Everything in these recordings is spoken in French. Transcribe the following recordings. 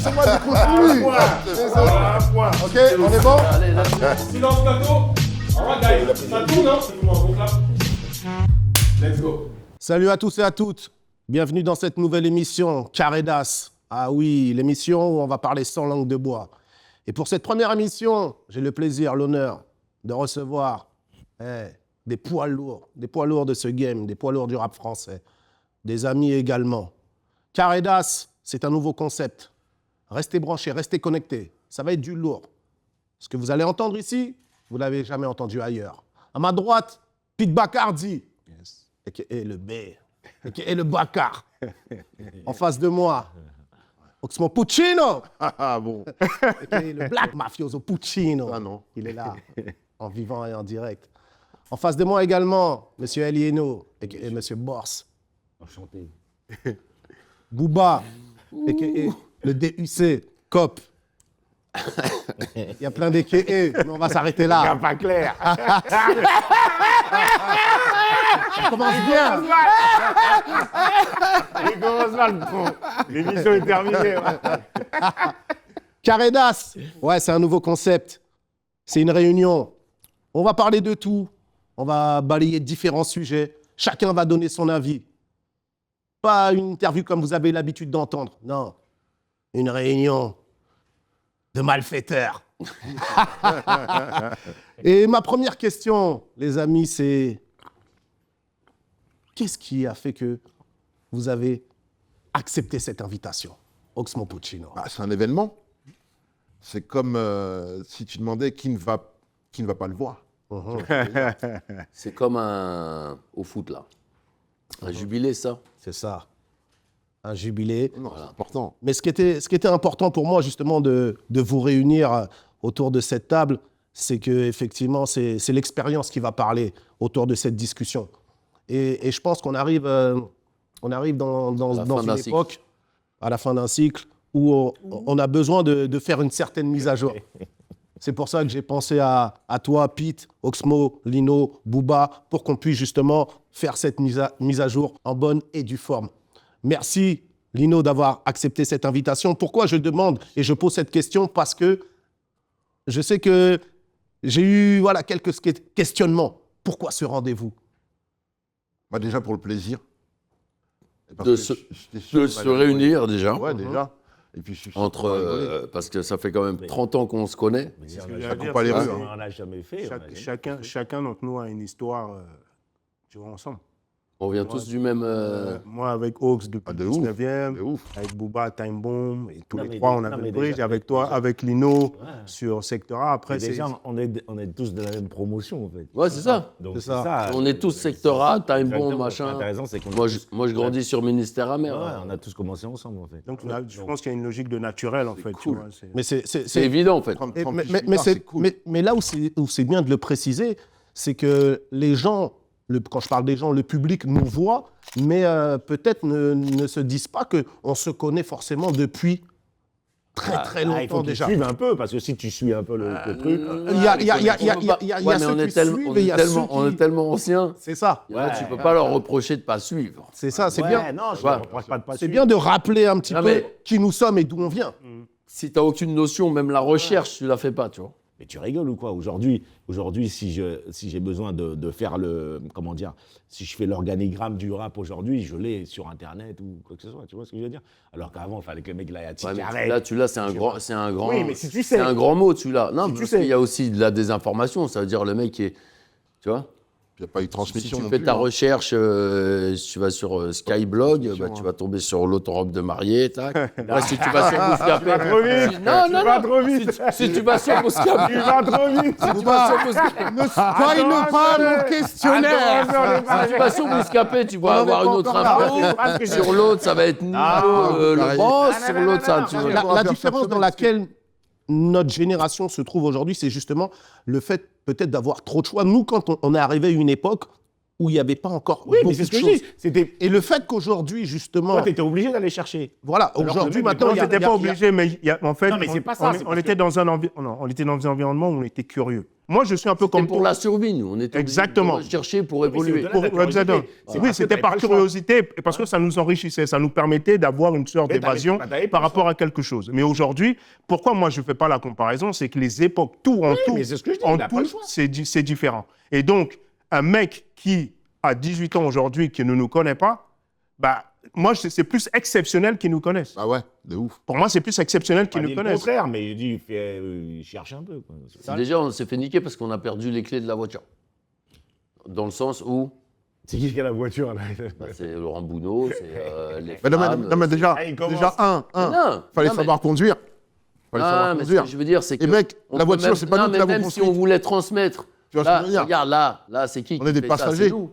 laissez-moi dire continue. Ok, on est bon? Allez, là, silence plateau. Alright guys, ça tourne, hein? C'est tout le monde, donc là. Let's go. Salut à tous et à toutes. Bienvenue dans cette nouvelle émission Carré d'As. Ah oui, l'émission où on va parler sans langue de bois. Et pour cette première émission, j'ai le plaisir, l'honneur de recevoir des poids lourds de ce game, des poids lourds du rap français, des amis également. Carré d'As, c'est un nouveau concept. Restez branchés, restez connectés. Ça va être du lourd. Ce que vous allez entendre ici, vous ne l'avez jamais entendu ailleurs. À ma droite, Pete Bacardi, et le B, et le Bacar. En face de moi, Oxmo Puccino. Ah bon. Et le Black Mafioso Puccino. Ah non. Il est là, en vivant et en direct. En face de moi également, M. Elieno et M. Bors. Enchanté. Booba, et le DUC, COP. Il y a plein d'EKE, mais on va s'arrêter là. Pas clair. Ça commence bien. Il commence mal, le con. L'émission est terminée. Carré d'As, ouais, c'est un nouveau concept. C'est une réunion. On va parler de tout. On va balayer différents sujets. Chacun va donner son avis. Pas une interview comme vous avez l'habitude d'entendre. Non, une réunion de malfaiteurs. Et ma première question, les amis, c'est qu'est-ce qui a fait que vous avez accepté cette invitation, Oxmo Puccino? Ah, c'est un événement. C'est comme si tu demandais qui ne va pas le voir. C'est comme au foot, là. Un jubilé, ça. C'est ça, un jubilé. Non, c'est important. Mais ce qui était important pour moi, justement, de vous réunir autour de cette table, c'est qu'effectivement, c'est l'expérience qui va parler autour de cette discussion. Et je pense qu'on arrive dans une époque, à la fin d'un cycle, où on a besoin de faire une certaine mise à jour. C'est pour ça que j'ai pensé à toi, Pete, Oxmo, Lino, Booba, pour qu'on puisse justement faire cette mise à jour en bonne et due forme. Merci, Lino, d'avoir accepté cette invitation. Pourquoi je demande et je pose cette question? Parce que je sais que j'ai eu quelques questionnements. Pourquoi ce rendez-vous? Bah, déjà pour le plaisir. De se réunir, déjà. Ouais, déjà. Et puis, je suis Parce que ça fait quand même 30 ans qu'on se connaît. ça coupe pas les rues. On n'a jamais fait. Chacun d'entre nous a une histoire, tu vois, ensemble. On vient tous du même... Moi, avec Ox depuis de le ouf. 19e, De ouf. avec Booba, Time Bomb, et tous Non, les mais trois, déjà- on non, avait mais le bridge. déjà- Avec toi, déjà- avec Lino, Ouais. sur Sectora. Après, Déjà, on est tous de la même promotion, en fait. Ouais, c'est ça. Donc, C'est ça. On est tous secteur A, Time Bomb, Exactement. machin. Ce qui est intéressant, c'est qu'on Moi, je grandis sur Ministère amer. Ouais, on a tous commencé ensemble, en fait. Donc, je pense qu'il y a une logique de naturel, en fait. cool. tu vois, Mais C'est évident, en fait. Mais là où c'est bien de le préciser, c'est que les gens, quand je parle des gens, le public nous voit, mais peut-être ne se disent pas qu'on se connaît forcément depuis très Il longtemps faut que tu déjà. suives un peu, parce que si tu suis un peu le truc... Il y a ceux qui suivent et il y a ceux On est qui... tellement anciens. C'est ça, Ouais, tu peux pas leur reprocher de pas suivre. c'est ça, c'est Ouais, bien. non, je Ouais. ne reproche pas de pas C'est suivre. bien de rappeler un petit Non, peu mais- qui nous sommes et d'où on vient. Si t'as aucune notion, même la recherche, tu la fais pas, tu vois. Mais tu rigoles ou quoi? Aujourd'hui, si j'ai besoin de faire comment dire, si je fais l'organigramme du rap aujourd'hui, je l'ai sur Internet ou quoi que ce soit. Tu vois ce que je veux dire? Alors qu'avant, il fallait que le mec l'aille à Ouais, mais carré. là, tu l'as, c'est un grand. Oui, mais si tu c'est sais. un grand mot, tu l'as. Non, Si tu parce sais. qu'il y a aussi de la désinformation. Ça veut dire le mec qui est, tu vois. Il n'y a pas eu de Si transmission tu non fais plus, ta hein. recherche, si tu vas sur Skyblog, bah, tu vas tomber sur l'autorobe de mariée, tac. Après, si tu vas sur Bouscapé... trop vite. Non. trop vite. Si tu vas sur Bouscapé... Tu vas trop vite. Si tu vas sur Bouscapé... Ne spoil pas mon questionnaire. Si tu vas sur Bouscapé, tu vas avoir une autre info. Sur l'autre, ça va être Nino, le pareil. boss. Sur l'autre, ça... tu vois. La différence dans laquelle notre génération se trouve aujourd'hui, c'est justement le fait peut-être d'avoir trop de choix. Nous, quand on est arrivé à une époque où il n'y avait pas encore Oui, mais beaucoup c'est ce de que je choses. dis. C'était... Et le fait qu'aujourd'hui, justement, Toi, t'étais obligé d'aller chercher. voilà, Alors que aujourd'hui, le mec, maintenant, Non, il y a- j'étais il y a- pas il y a- obligé, mais en fait, Non, mais c'est pas ça, c'est on parce était dans un environnement où on était curieux. Moi, je suis un peu C'était comme pour toi. la survie, nous. On était Exactement. obligés de chercher pour mais c'est évoluer. au-delà de la Exactement. curiosité. Oui, c'était par Pas le choix. curiosité et parce que ça nous enrichissait, ça nous permettait d'avoir une sorte Mais t'avais- d'évasion t'avais pas par le rapport choix. à quelque chose. Mais aujourd'hui, pourquoi moi je ne fais pas la comparaison, c'est que les époques, tout, mais c'est ce que je dis, en il a pas tout, le choix. c'est différent. Et donc, un mec qui a 18 ans aujourd'hui, qui ne nous connaît pas, bah, moi, c'est plus exceptionnel qu'il nous connaisse. Ah ouais, de ouf. Pour moi, c'est plus exceptionnel qu'il Pas nous dit le connaisse. contraire, mais il dit, il cherche un peu. Quoi. Déjà, on s'est fait niquer parce qu'on a perdu les clés de la voiture. Dans le sens où C'est qui a la voiture là c'est Laurent Bounot, c'est les Mais non, mais, femmes. non, mais déjà, Ah, il commence. déjà fallait non, savoir conduire. Fallait savoir mais ce conduire. que je veux dire, c'est que... Et mec, on la peut voiture, même- c'est pas non, nous qui mais l'avons même si on construite. voulait transmettre... Tu vois ce que je veux dire Regarde, là, c'est qui On est des fait ça? passagers. C'est nous.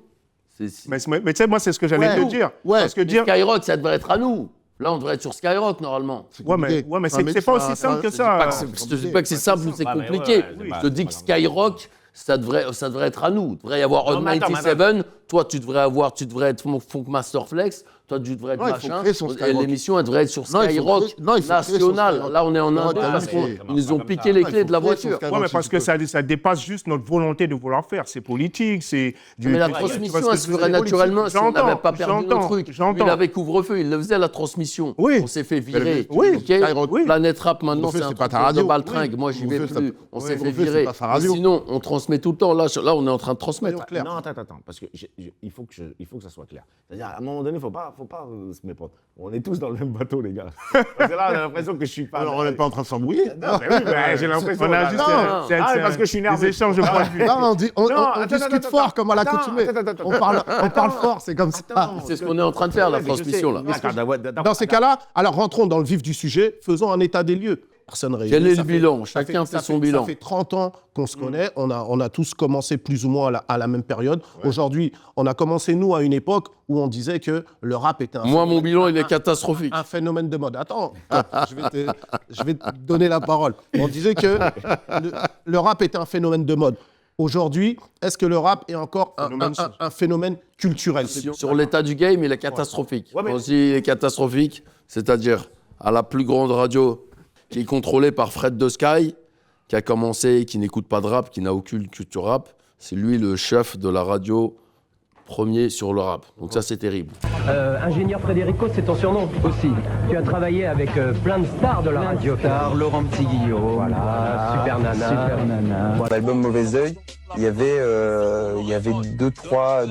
C'est- Mais tu sais, moi, c'est ce que j'allais Ouais. te dire. Ouais. Parce que Mais dire... Skyrock, ça devrait être à nous. Là, on devrait être sur Skyrock, normalement. Ouais, mais c'est pas aussi simple que ça. Je te dis pas que c'est simple ou c'est Ah, mais compliqué. ouais, Je ouais, te dis que Skyrock, ça devrait être à nous. Il devrait y avoir Hot Non, mais attends, 97. Toi, tu devrais être Funk Masterflex. Toi, tu devrais être Non, il faut machin. créer son Et Skyrock. l'émission, elle devrait être sur Non, il faut Skyrock créer- non, il faut créer son national. Skyrock. Là, on est en Non, Inde t'as parce vu, qu'ils c'est- nous ont comme piqué ça. les Non, il clés faut de la créer son voiture. Skyrock. Ouais, mais si parce tu que peux. ça dépasse juste notre volonté de vouloir faire. C'est politique, c'est du... Mais la tu vois ce transmission, que elle se c'est ferait politique. naturellement si on n'avait pas perdu J'entends, le truc. j'entends. Il avait couvre-feu, il le faisait la transmission. Oui. On s'est fait virer. Oui. ok Skyrock. Oui. Planète Rap, maintenant, Couvre-feu, c'est un c'est pas truc ta radio. de baltringue. Oui. Moi, j'y vais Couvre-feu, plus. ça- On ouais, s'est fait couvre-feu, c'est virer. pas sa Mais radio. sinon, on transmet tout le temps. Là, on est en train de transmettre. Clair. Non, attends, parce que il faut que ça soit clair. C'est-à-dire, à un moment donné, il ne faut pas se méprendre. On est tous dans le même bateau, les gars. Parce que là, on a l'impression que je suis pas. Alors, on n'est pas en train de s'embrouiller. Non, mais oui, mais j'ai l'impression. On a juste... Non. Parce que je suis nerveux. Des échanges de points de vue. Non, on attends, discute attends, fort comme à l'accoutumée. attends, On parle fort, c'est comme ça. C'est ce qu'on est en train de faire, la transmission, là. Dans ces cas-là, alors rentrons dans le vif du sujet, faisons un état des lieux. Personne réunie. Quel est Ça le fait- bilan? ça Chacun fait son Ça bilan. fait 30 ans qu'on se connaît, on a tous commencé plus ou moins à la même période. Aujourd'hui, on a commencé, nous, à une époque où on disait que le rap était Moi, mon bilan, il est catastrophique. un phénomène de mode. Attends, je vais te donner la parole. On disait que le rap était un phénomène de mode. Aujourd'hui, est-ce que le rap est encore un phénomène culturel? Sur l'état du game, il est catastrophique. Ouais, mais- Quand je dis il est catastrophique, c'est-à-dire à la plus grande radio qui est contrôlée par Fred de Sky, qui a commencé, qui n'écoute pas de rap, qui n'a aucune culture rap. C'est lui le chef de la radio premier sur le rap. Donc ça, c'est terrible. Ingénieur Frédérico, c'est ton surnom aussi. Tu as travaillé avec plein de stars de la radio. Laurent Petit-Guillot, Voilà, Super Nana. L'album Mauvais Oeil, il y avait deux, trois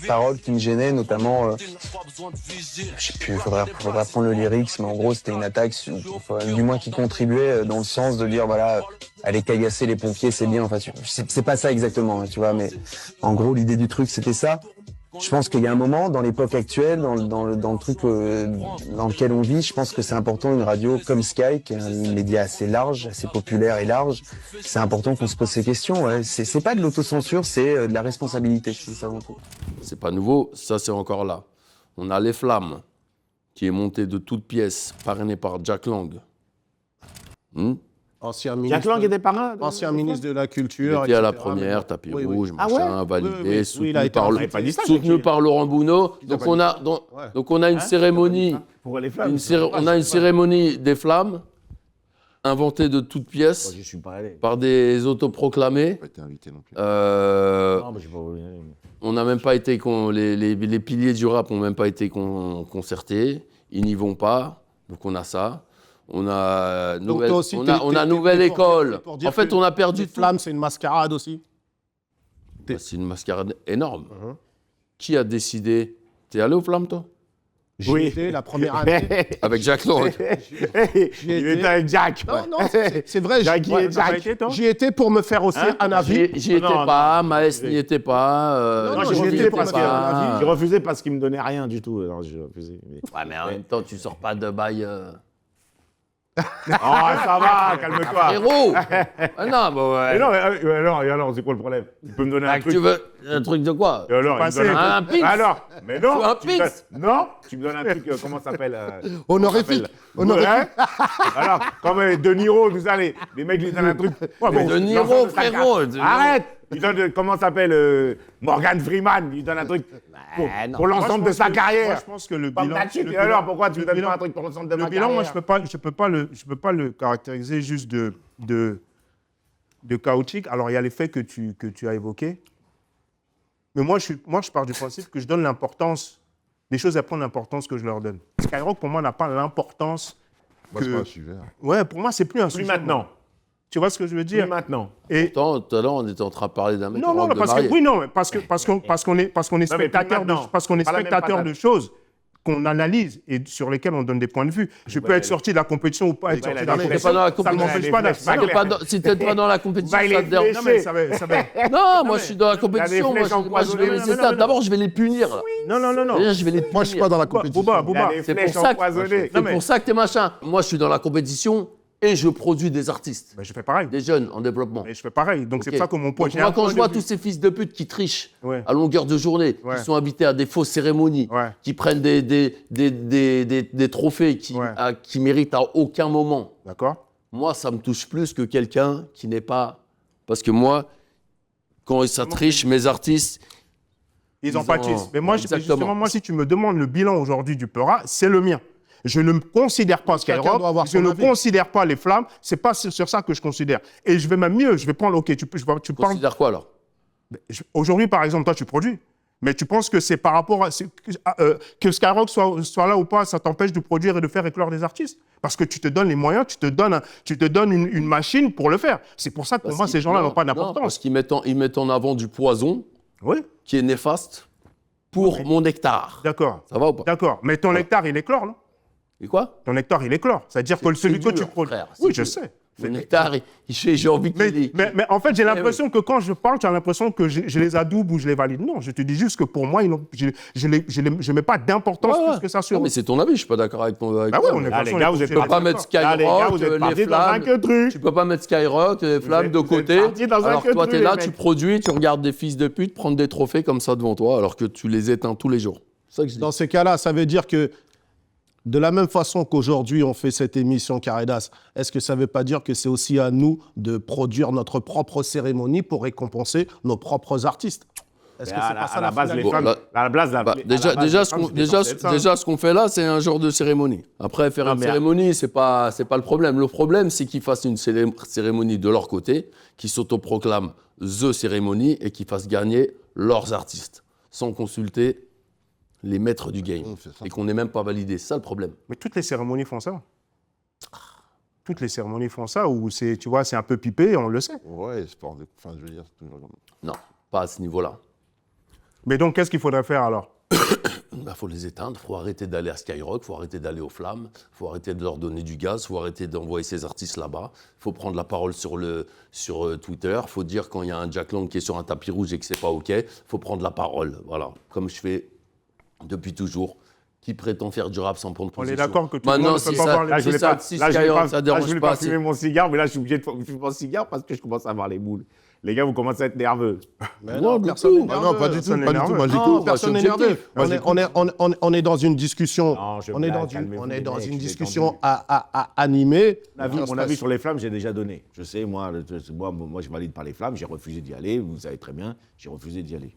paroles qui me gênaient, notamment, je sais plus, faudrait prendre le lyrics, mais en gros, c'était une attaque, du moins qui contribuait dans le sens de dire, voilà, aller caillasser les pompiers, c'est bien, enfin, c'est pas ça exactement, tu vois, mais en gros, l'idée du truc, c'était ça. Je pense qu'il y a un moment, dans l'époque actuelle, dans le truc dans lequel on vit, je pense que c'est important, une radio comme Sky, qui est un média assez large, assez populaire et large, c'est important qu'on se pose ces questions. Ouais. C'est pas de l'autocensure, c'est de la responsabilité, je trouve ça avant tout. C'est pas nouveau, ça c'est encore là. On a Les Flammes, qui est monté de toutes pièces, parrainé par Jack Lang. Ancien Jack ministre, Lang était parrain. ancien ministre de la Il Culture. était à la etc. première, tapis Oui, oui. rouge, Ah machin, ouais validé, Oui, oui. soutenu, Oui, il a été par, en- le- il avait pas dit ça, soutenu Jackie. par Laurent Bounot. Donc pas on dit a, donc on a une cérémonie, Pour les flammes. on a une cérémonie des flammes, inventée de toutes pièces Je suis pas allé. par des autoproclamés. Pas été invité non plus. Non, mais je suis pas allé. On n'a même pas été, les piliers du rap n'ont même pas été concertés. Ils n'y vont pas. Donc on a ça. On a nouvelle, toi aussi, on a nouvelle t'es pour école. dire En fait, que on a perdu Les tout. Flammes, c'est une mascarade aussi. Bah, c'est une mascarade énorme. Qui a décidé? T'es allé aux flammes, toi? J'y Oui. étais la première année. Avec Jack Lang. J'y Il étais. était avec Jack. Non, non, c'est vrai. Jackie et Jack. J'y étais pour me faire aussi un avis. J'y étais Non, pas, Maës n'y était pas. Non, Non, j'y j'ai étais refusé pour parce me faire un que avis. j'ai refusé parce qu'il me donnait rien du tout. Alors j'ai refusé. Mais- Ouais, mais en même temps, tu sors pas de bail. Oh, ça va, calme-toi. Frérot Ah non, bah ouais. Mais non, et alors, c'est quoi le problème? Tu peux me donner Ah, un que truc. tu veux un truc de quoi? Et alors, il me Passer. donne Un truc. pince. Alors, mais non. Tu veux un tu me pince. donnes- Non, tu me donnes un truc, comment ça s'appelle Honorifique. Honorifique. Ouais. Alors, comme De Niro, tout ça, les mecs lui donnent un truc. Ouais, Mais bon, De Niro, l'ensemble de sa frérot, carte. De Niro. Arrête. Il donne, comment ça s'appelle Morgan Freeman, il donne un truc pour l'ensemble de sa carrière. Moi, je pense que le Pas bilan... Mathieu, le et alors, bilan- pourquoi tu me le donnes bilan- pas un truc pour l'ensemble de Le ma bilan, carrière? moi, je peux pas le caractériser juste de de chaotique. Alors, il y a les faits que tu as évoqués. Mais moi, je pars du principe que je donne l'importance. Les choses, elles prennent l'importance que je leur donne. Skyrock, pour moi, n'a pas l'importance Moi, c'est pas un sujet. Ouais, pour moi, c'est plus un Plus sujet. maintenant. Tu vois ce que je veux dire? Plus maintenant. Et... Pourtant, tout à l'heure, on était en train de parler d'un mec Non, en non, robe de parce que, mariée. oui, non, parce qu'on est spectateur maintenant. Pas la même spectateur patate. de choses qu'on analyse et sur lesquelles on donne des points de vue. Je peux être sorti de la compétition ou pas être sorti de la T'es compétition. pas dans la Ça ne compétition. m'empêche pas d'être. Si t'es pas dans la compétition, ça te dérange. Non, mais ça va. Non, moi je suis dans la compétition. Moi, flèches je vais empoisonnées. c'est ça. D'abord, je vais les punir. Là. Non. Déjà, je vais les punir. Moi, je suis pas dans la compétition. Booba. C'est pour ça que t'es machin. Moi, je suis dans la compétition et je produis des artistes, Mais je fais pareil. des jeunes en développement. Mais je fais pareil. Donc, c'est Ok. pour ça que mon point. Donc, moi, quand je vois tous ces fils de pute qui trichent Ouais. à longueur de journée, Ouais. qui sont invités à des fausses cérémonies, Ouais. qui prennent des trophées Ouais. qui méritent à aucun moment, D'accord? moi, ça me touche plus que quelqu'un qui n'est pas... Parce que moi, quand ça triche, mes artistes... Ils en pâtissent. Mais moi, Exactement. justement, moi, si tu me demandes le bilan aujourd'hui du Peura, c'est le mien. Je ne me considère pas Chacun Skyrock, doit avoir je son ne avis. considère pas les flammes, c'est pas sur ça que je considère. Et je vais même mieux, je vais prendre, ok, tu parles, Considère quoi, alors? aujourd'hui par exemple, toi tu produis, mais tu penses que c'est par rapport à, que Skyrock soit là ou pas, ça t'empêche de produire et de faire éclore des artistes? Parce que tu te donnes les moyens, tu te donnes une machine pour le faire. C'est pour ça que pour moi, ces gens-là n'ont pas Non, d'importance. parce qu'ils mettent en avant du poison Oui, qui est néfaste pour mon nectar. d'accord. Ça va ou pas? D'accord, mais ton nectar, il éclore, non? Et quoi? Ton nectar, il éclore. C'est-à-dire que celui que tu dur, produis. frère, Oui, c'est je dur. sais. Mon nectar, j'ai envie qu'il Mais en fait, j'ai oui. l'impression que quand je parle, tu as l'impression que je les adoube ou je les valide. Non, je te dis juste que pour moi, je mets pas d'importance plus que ça sur Non, eux. mais c'est ton avis, je suis pas d'accord avec ton avis. Bah ouais, on est Là, les on est gars, vous êtes obligé Tu peux de- pas mettre Là, les gars, Skyrock, vous êtes les partis dans un flammes. queutru. Tu peux pas mettre Skyrock, les flammes de vous êtes côté. partis dans un Alors toi, queutru, t'es là, les tu mecs. produis, tu regardes des fils de pute prendre des trophées comme ça devant toi, alors que tu les éteins tous les jours. C'est ça que je dis. Dans ces cas-là, ça veut dire que de la même façon qu'aujourd'hui on fait cette émission Caredas, est-ce que ça ne veut pas dire que c'est aussi à nous de produire notre propre cérémonie pour récompenser nos propres artistes? Est-ce que c'est pas ça à la base, les Bon, femmes. là- À la base, Bah, déjà, ce qu'on fait là, c'est un genre de cérémonie. Après, faire Non, une mais- cérémonie, c'est pas le problème. Le problème, c'est qu'ils fassent une cérémonie de leur côté, qu'ils s'autoproclament the cérémonie et qu'ils fassent gagner leurs artistes, sans consulter les maîtres du game. C'est ça. Et qu'on n'ait même pas validé. C'est ça le problème. Mais toutes les cérémonies font ça. Toutes les cérémonies font ça, où c'est, tu vois, c'est un peu pipé, on le sait. Ouais, sport de. Enfin, je veux dire, c'est toujours comme. Non, pas à ce niveau-là. Mais donc, qu'est-ce qu'il faudrait faire alors? Il faut les éteindre, il faut arrêter d'aller à Skyrock, il faut arrêter d'aller aux flammes, il faut arrêter de leur donner du gaz, il faut arrêter d'envoyer ces artistes là-bas, il faut prendre la parole sur Twitter, il faut dire quand il y a un Jack Lang qui est sur un tapis rouge et que c'est pas OK, il faut prendre la parole, voilà, comme je fais depuis toujours. Qui prétend faire du rap sans prendre On position? est d'accord que tout le Maintenant, monde ne peut si pas ça, voir les- Là, je si voulais ça, pas, si là, je voulais Skyrock, pas, ça là, je dérange voulais pas. pas fumer mon cigare, mais là, je suis obligé de fumer mon cigare parce que je commence à avoir les boules. Les gars, vous commencez à être nerveux. Mais Non, non, du personne tout. n'est Ah non, nerveux. pas du tout, Personne pas n'est du tout. Moi, nerveux. j'écoute. Non, personne n'est nerveux. Moi, On est dans une discussion. Non, je On est blague, dans calmez-vous, on est les dans mecs, une je suis discussion détendu. animée. Mon avis sur les flammes, j'ai déjà donné. Je sais, moi, je valide pas les flammes, j'ai refusé d'y aller, vous savez très bien, j'ai refusé d'y aller.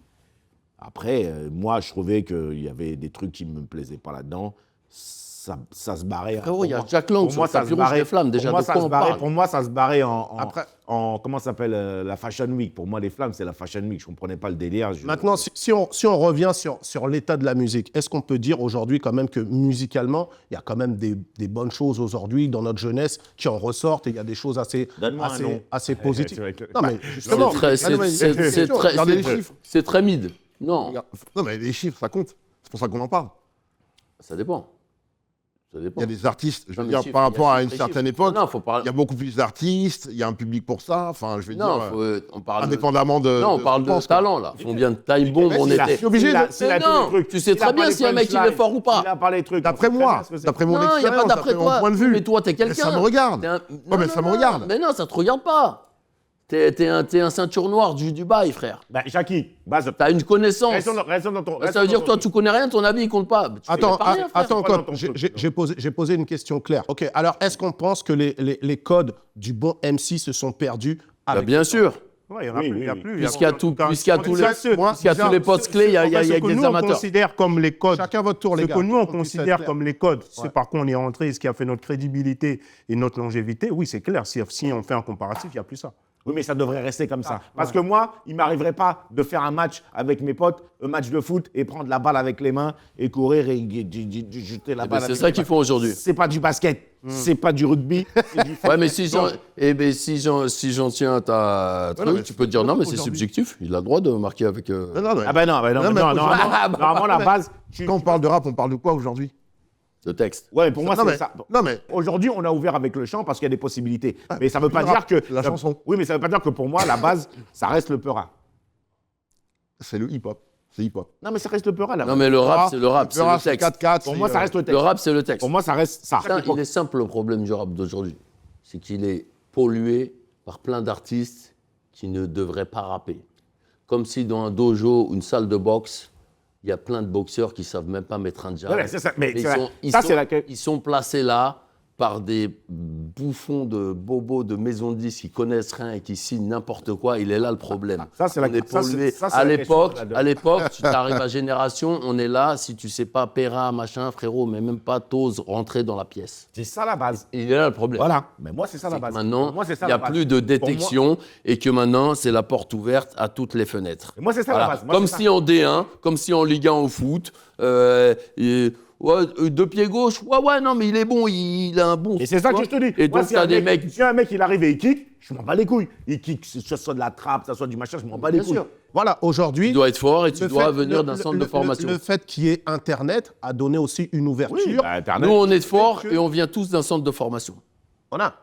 Après, moi, je trouvais qu'il y avait des trucs qui ne me plaisaient pas là-dedans. Ça se barrait. Frérot, il y a Jack Lang sur le tapis rouge des flammes, déjà, de quoi on parle? Pour moi, ça se barrait Après- en comment ça s'appelle, la Fashion Week. Pour moi, les flammes, c'est la Fashion Week. Je ne comprenais pas le délire. Maintenant, si on revient sur l'état de la musique, est-ce qu'on peut dire aujourd'hui quand même que musicalement, il y a quand même des bonnes choses aujourd'hui dans notre jeunesse qui en ressortent et il y a des choses Donne-moi un nom. assez positives? Tu vas être- Non, mais justement, C'est très mid. Non, Non, mais les chiffres, ça compte. C'est pour ça qu'on en parle. ça dépend. Ça Il dépend. y a des artistes, je Non, veux mais dire, chiffres, par il y a rapport à une chiffres et certaine chiffres. époque, Non, faut parler. il y a beaucoup plus d'artistes, il y a un public pour ça. Enfin, je veux Non, dire, on parle de... indépendamment de. Non, on de parle ce qu'on de pense, quoi. talent, là. Combien de time bomb on était. suis obligé de- Mais non, tu sais très bien si un mec il est fort ou pas. Il a parlé de trucs. D'après moi, d'après mon Non, il n'y a expérience, pas d'après mon toi. point de vue. Mais toi, t'es quelqu'un. ça me regarde. T'es un- Ouais, mais ça me regarde. Mais non, ça te regarde pas. T'es un ceinture noire du bail, frère. Bah, Jackie, base. T'as une connaissance. Reste dans ton. Ça veut dire que toi, tu connais rien, ton avis, il compte pas. Tu Attends, connais pas rien, frère. attends, Pas dans Code, ton truc. j'ai posé une question claire. Ok, alors est-ce qu'on pense que les codes du bon MC se sont perdus Bah, avec bien sûr. Ouais, il y en a Oui, plus, il y a oui. plus. Puisqu'il y a tous les Puisqu'il les postes clés, il y a ce que des nous, on amateurs. considère comme les codes. Chacun votre tour, les Ce gars. que nous, on Faut que ça considère soit comme les codes, Ouais. c'est par quoi on est rentré, ce qui a fait notre crédibilité et notre longévité. Oui, c'est clair. Si on fait un comparatif, il n'y a plus ça. Oui, mais ça devrait rester comme ça. Parce que moi, il ne m'arriverait pas de faire un match avec mes potes, un match de foot, et prendre la balle avec les mains, et courir et jeter la balle. C'est avec ça les qu'ils mains. font aujourd'hui. C'est pas du basket, c'est pas du rugby. C'est du Ouais, mais si j'en tiens à ta truc, non, mais tu peux te dire non, mais c'est aujourd'hui- subjectif. Il a le droit de marquer avec. Non, non, mais Ah ben non, Non, mais normalement, la base... quand on parle de rap, on parle de quoi aujourd'hui? Le texte. Ouais, pour moi, Non, c'est mais- ça. Non, mais Aujourd'hui, on a ouvert avec le chant parce qu'il y a des possibilités. Mais ça ne veut pas le dire rap, que... la chanson. Oui, mais ça ne veut pas dire que pour moi, la base, ça reste le peura. c'est le hip-hop. C'est hip-hop. Non, mais ça reste le peura, là. Non, mais le rap, c'est le rap, c'est le c'est texte. 4-4. Pour moi, ça reste le Le texte. rap, c'est le texte. Pour moi, ça reste ça. Putain, il est simple le problème du rap d'aujourd'hui. C'est qu'il est pollué par plein d'artistes qui ne devraient pas rapper. Comme si dans un dojo ou une salle de boxe, il y a plein de boxeurs qui ne savent même pas mettre un jab. Ouais, c'est ça. Mais Mais c'est ils sont placés là par des bouffons de bobos de maison de disques qui connaissent rien et qui signent n'importe quoi. Il est là le problème. Ça, c'est la- On est ça, c'est- pollué. ça, c'est À la l'époque, question de la- à l'époque, tu t'arrives à Génération, on est là. Si tu sais pas Péra, machin, frérot, mais même pas t'oses rentrer dans la pièce. C'est ça la base. Il est là le problème. Voilà. Mais moi, c'est ça la C'est que base. maintenant, Pour moi, c'est ça il n'y a la base. plus de Pour détection et que maintenant, c'est la porte ouverte à toutes les fenêtres. moi, c'est ça Voilà. la base. Moi, Comme c'est si en D1, comme si en Ligue 1 au foot, deux pieds gauche, ouais, non, mais il est bon, il a un bon. Et c'est ça que je te dis. Et Moi, donc, si t'as un des mec- mecs. Si un mec, il arrive et il kick, je m'en bats les couilles. Il kick, que ce soit de la trappe, que ce soit du machin, je m'en bats les Bien couilles. sûr. Voilà, aujourd'hui, Tu dois être fort et tu le dois fait- venir le- d'un le- centre de le- formation. Le fait qu'il y ait Internet a donné aussi une ouverture. Bah, Internet. Nous, on est fort et on vient tous d'un centre de formation. Voilà.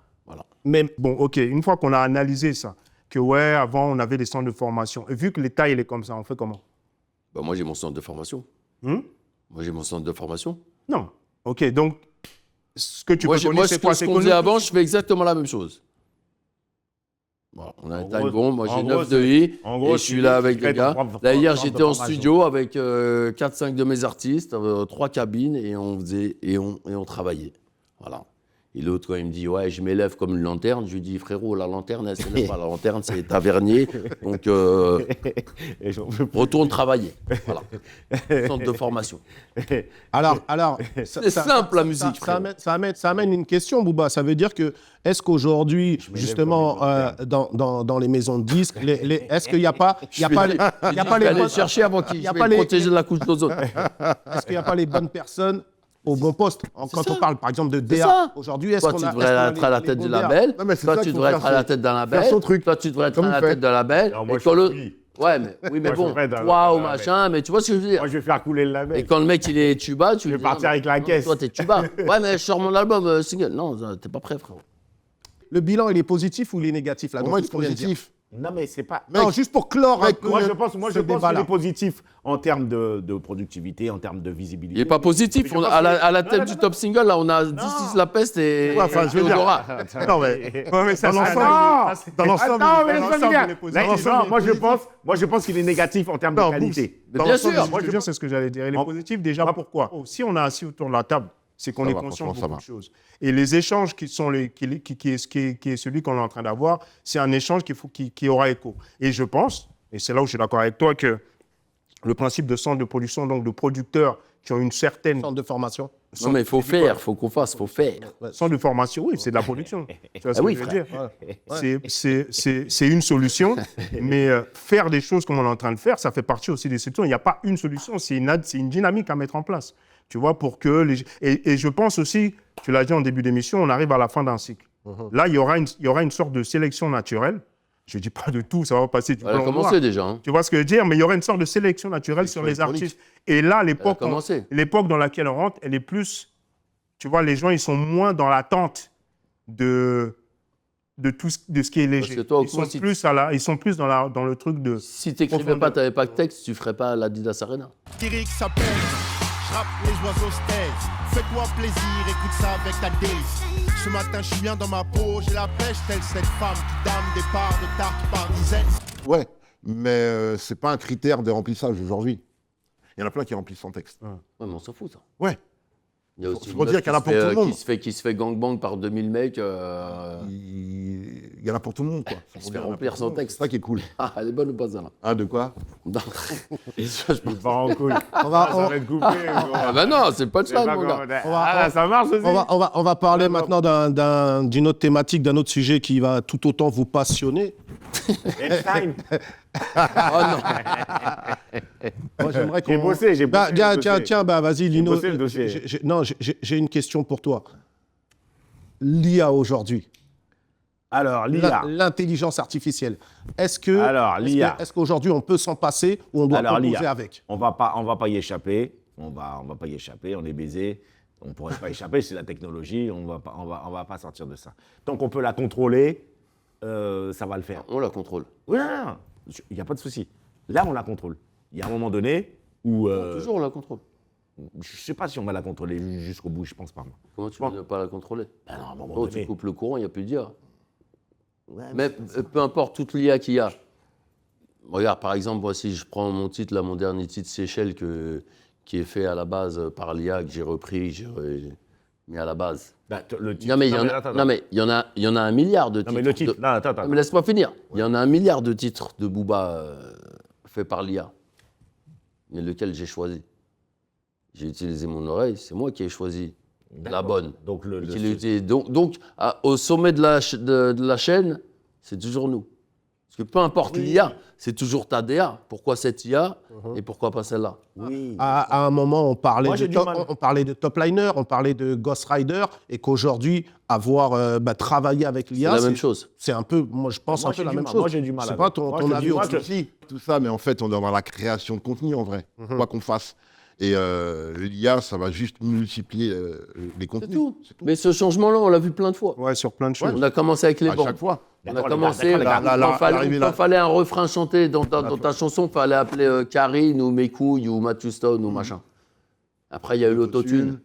Mais bon, OK, une fois qu'on a analysé ça, que ouais, avant, on avait des centres de formation, et vu que l'État, il est comme ça, on fait comment? Bah, moi, j'ai mon centre de formation. Hmm? Moi, j'ai mon centre de formation. Non. OK, donc, ce que tu Moi, peux donner, moi, c'est ce quoi? qu'on C'est faisait nous- avant, je fais exactement la même chose. Voilà, on a un En time gros- bomb, moi en j'ai gros, 9 de I, en gros, et je suis là avec tu crées des gars. ton propre- Là, hier, centre de j'étais en formation. studio avec 4-5 de mes artistes, 3 cabines, et on faisait, et on travaillait. Voilà. Et l'autre, quand il me dit, ouais, je m'élève comme une lanterne, je lui dis, frérot, la lanterne, elle ne s'élève pas. La lanterne, c'est tavernier. Donc, Et je- retourne travailler. Voilà. Centre de formation. Alors, C'est simple, la musique, frérot. ça amène une question, Bouba. Ça veut dire que, est-ce qu'aujourd'hui, m'élève justement, dans les maisons de disques, est-ce qu'il n'y a pas, il y a pas les, il y a pas les aller bonnes- chercher avant qu'il il y a je pas vais les- protéger la couche d'ozone. est-ce qu'il n'y a pas les bonnes personnes au bon poste? Quand ça. on parle, par exemple, de C'est DA, ça. aujourd'hui, est-ce Toi, qu'on tu a... devrais est-ce qu'on a être à la les tête bons du DA? label. Non, mais c'est Toi, ça tu qu'il faut devrais faire, être à la c'est tête d'un label. faire son truc. Toi, tu devrais être Comme à la vous faites. tête d'un label. Non, moi, Et je quand suis le... free. Ouais, mais, oui, mais Moi, je bon, ferais dans waouh, le label. machin, mais tu vois ce que je veux dire. Moi, je vais faire couler le label. Et quand le mec, il est tuba, tu Je vais lui dis, partir non, avec la non, caisse. Toi, t'es tuba. Ouais, mais je sors mon album single. Non, t'es pas prêt, frérot. Le bilan, il est positif ou il est négatif là, Pour dans moi, tout il ce est qu'on vient de dire? positif. Non, mais c'est pas... Non, juste pour clore un mec, peu Moi, je pense ce qu'il débat-là. est positif en termes de productivité, en termes de visibilité. Il est pas positif. Mais je On- pense à la, que- à la Non, tête non, du non. top single, là, on a 10 La Peste et Ouais, enfin, je veux dire- Théodora. Non, mais, ouais, mais ça, Dans c'est l'ensemble, analysé. dans l'ensemble, Attends, mais dans laisse-moi l'ensemble, finir. il est positif. Là, Dans l'ensemble, non, il est moi, je pense qu'il est négatif en termes de Non, qualité. Mais bien sûr. Moi, je veux dire, c'est ce que j'allais dire. Il est En- positif déjà pourquoi? Si on a assis autour de la table, c'est qu'on Ça est va, conscient de franchement, ça beaucoup de choses. Et les échanges qui sont qui est celui qu'on est en train d'avoir, c'est un échange qui aura écho. Et je pense, et c'est là où je suis d'accord avec toi, que le principe de centre de production, donc de producteurs qui ont une certaine Centre de formation. Non, mais il faut faire, il faut qu'on fasse, il faut faire. centre de formation, oui, c'est de la production. Tu vois ce Ah que oui, je veux frère. dire? C'est une solution, mais faire des choses comme on est en train de faire, ça fait partie aussi des solutions. Il n'y a pas une solution, c'est une dynamique à mettre en place. Tu vois, pour que les... Et je pense aussi, tu l'as dit en début d'émission, on arrive à la fin d'un cycle. Là, il y aura une sorte de sélection naturelle. Je ne dis pas de tout, ça va passer du Elle a blanc au noir. commencé déjà. Hein. Tu vois ce que je veux dire? Mais il y aura une sorte de sélection naturelle sur les artistes. Et là, commencé. l'époque dans laquelle on rentre, elle est plus... Tu vois, les gens, ils sont moins dans l'attente de ce qui est léger. que toi, Ils sont si- plus ils sont plus dans le truc de... Si t'écrivais Profondeur. pas, t'avais pas de texte, tu ferais pas l'Adidas Arena. Eric s'appelle, je rappe les oiseaux stairs. Fais-toi plaisir, écoute ça avec ta délice. Ce matin, je suis bien dans ma peau, j'ai la pêche, telle cette femme qui dame des parts de tarte par dizaines. Ouais, mais c'est pas un critère de remplissage aujourd'hui. Il y en a plein qui remplissent sans texte. Ouais, mais on s'en fout, ça. Ouais. Il y a aussi Faut une meuf dire qu'il y en a qui pour se fait, tout le monde. qui se fait gangbang par 2000 mecs. Il y en a pour tout le monde, quoi. Il se fait remplir son texte. C'est ça qui est cool. Ah, elle est bonne ou pas, ça, là? Ah, de quoi? Non. Il part en couille. On va, Ça va être coupé. Ah bah non, c'est pas de ça, mon gars. Ah, ça marche aussi. on va parler maintenant d'une autre thématique, d'un autre sujet qui va tout autant vous passionner. Einstein. Oh non. Moi, j'aimerais J'ai bossé, j'ai bossé. Bah, le dossier. tiens, bah, vas-y, Lino. bossé le dossier. J'ai une question pour toi. L'IA aujourd'hui, Alors, l'IA. l'intelligence artificielle, est-ce qu'aujourd'hui on peut s'en passer ou on doit Alors, composer l'IA. avec? On va pas y échapper. On va pas y échapper. On est baisé. On pourrait pas échapper. C'est la technologie. On va pas sortir de ça. Tant qu'on peut la contrôler, ça va le faire. On la contrôle. Oui, non. Il n'y a pas de souci. Là, on la contrôle. Il y a un moment donné où. Toujours on la contrôle. Je sais pas si on va la contrôler jusqu'au bout. Je pense pas. Moi. Comment tu peux ne pas la contrôler? Ben non, à un moment Oh, donné. tu coupes le courant, il n'y a plus d'IA. Ouais, Mais peu importe toute l'IA qu'il y a. Regarde, par exemple, moi, si je prends mon titre, là, mon dernier titre Seychelles, qui est fait à la base par l'IA, que j'ai repris, j'ai mis à la base. bah, le titre- Non, mais il y en attends, a, non, mais il y en a un milliard de Non, titres. mais le titre. Non, attends. Non, mais laisse-moi finir. Il y en a un milliard de titres de Booba faits par l'IA. Mais lequel j'ai choisi? J'ai utilisé mon oreille, c'est moi qui ai choisi la D'accord. bonne. Donc, Qui l'ai utilisé. Donc au sommet de la chaîne, c'est toujours nous. Parce que peu importe l'IA, c'est toujours ta DA. Pourquoi cette IA et pourquoi pas celle-là? Oui. À un moment, on parlait, Moi, j'ai du mal. on parlait de top liner, on parlait de Ghost Rider, et qu'aujourd'hui, avoir travaillé avec C'est l'IA, la même chose. c'est un peu, moi je pense Moi, un peu j'ai la du même mal. chose. Moi, j'ai du mal C'est avec. pas ton Moi, je te avis dis, au moi, dessus. Si, tout ça, mais en fait, on est dans la création de contenu en vrai, quoi qu'on fasse. Et l'IA, ça va juste multiplier les C'est contenus. tout. Mais ce changement-là, on l'a vu plein de fois. Ouais, sur plein de choses. On a commencé avec les À bandes. chaque fois. On a D'accord, commencé, les gars, quand fallait un refrain chanté dans ta chanson, il fallait appeler Karine ou Mes couilles ou Matthew Stone ou machin. Après, il y a eu l'autotune.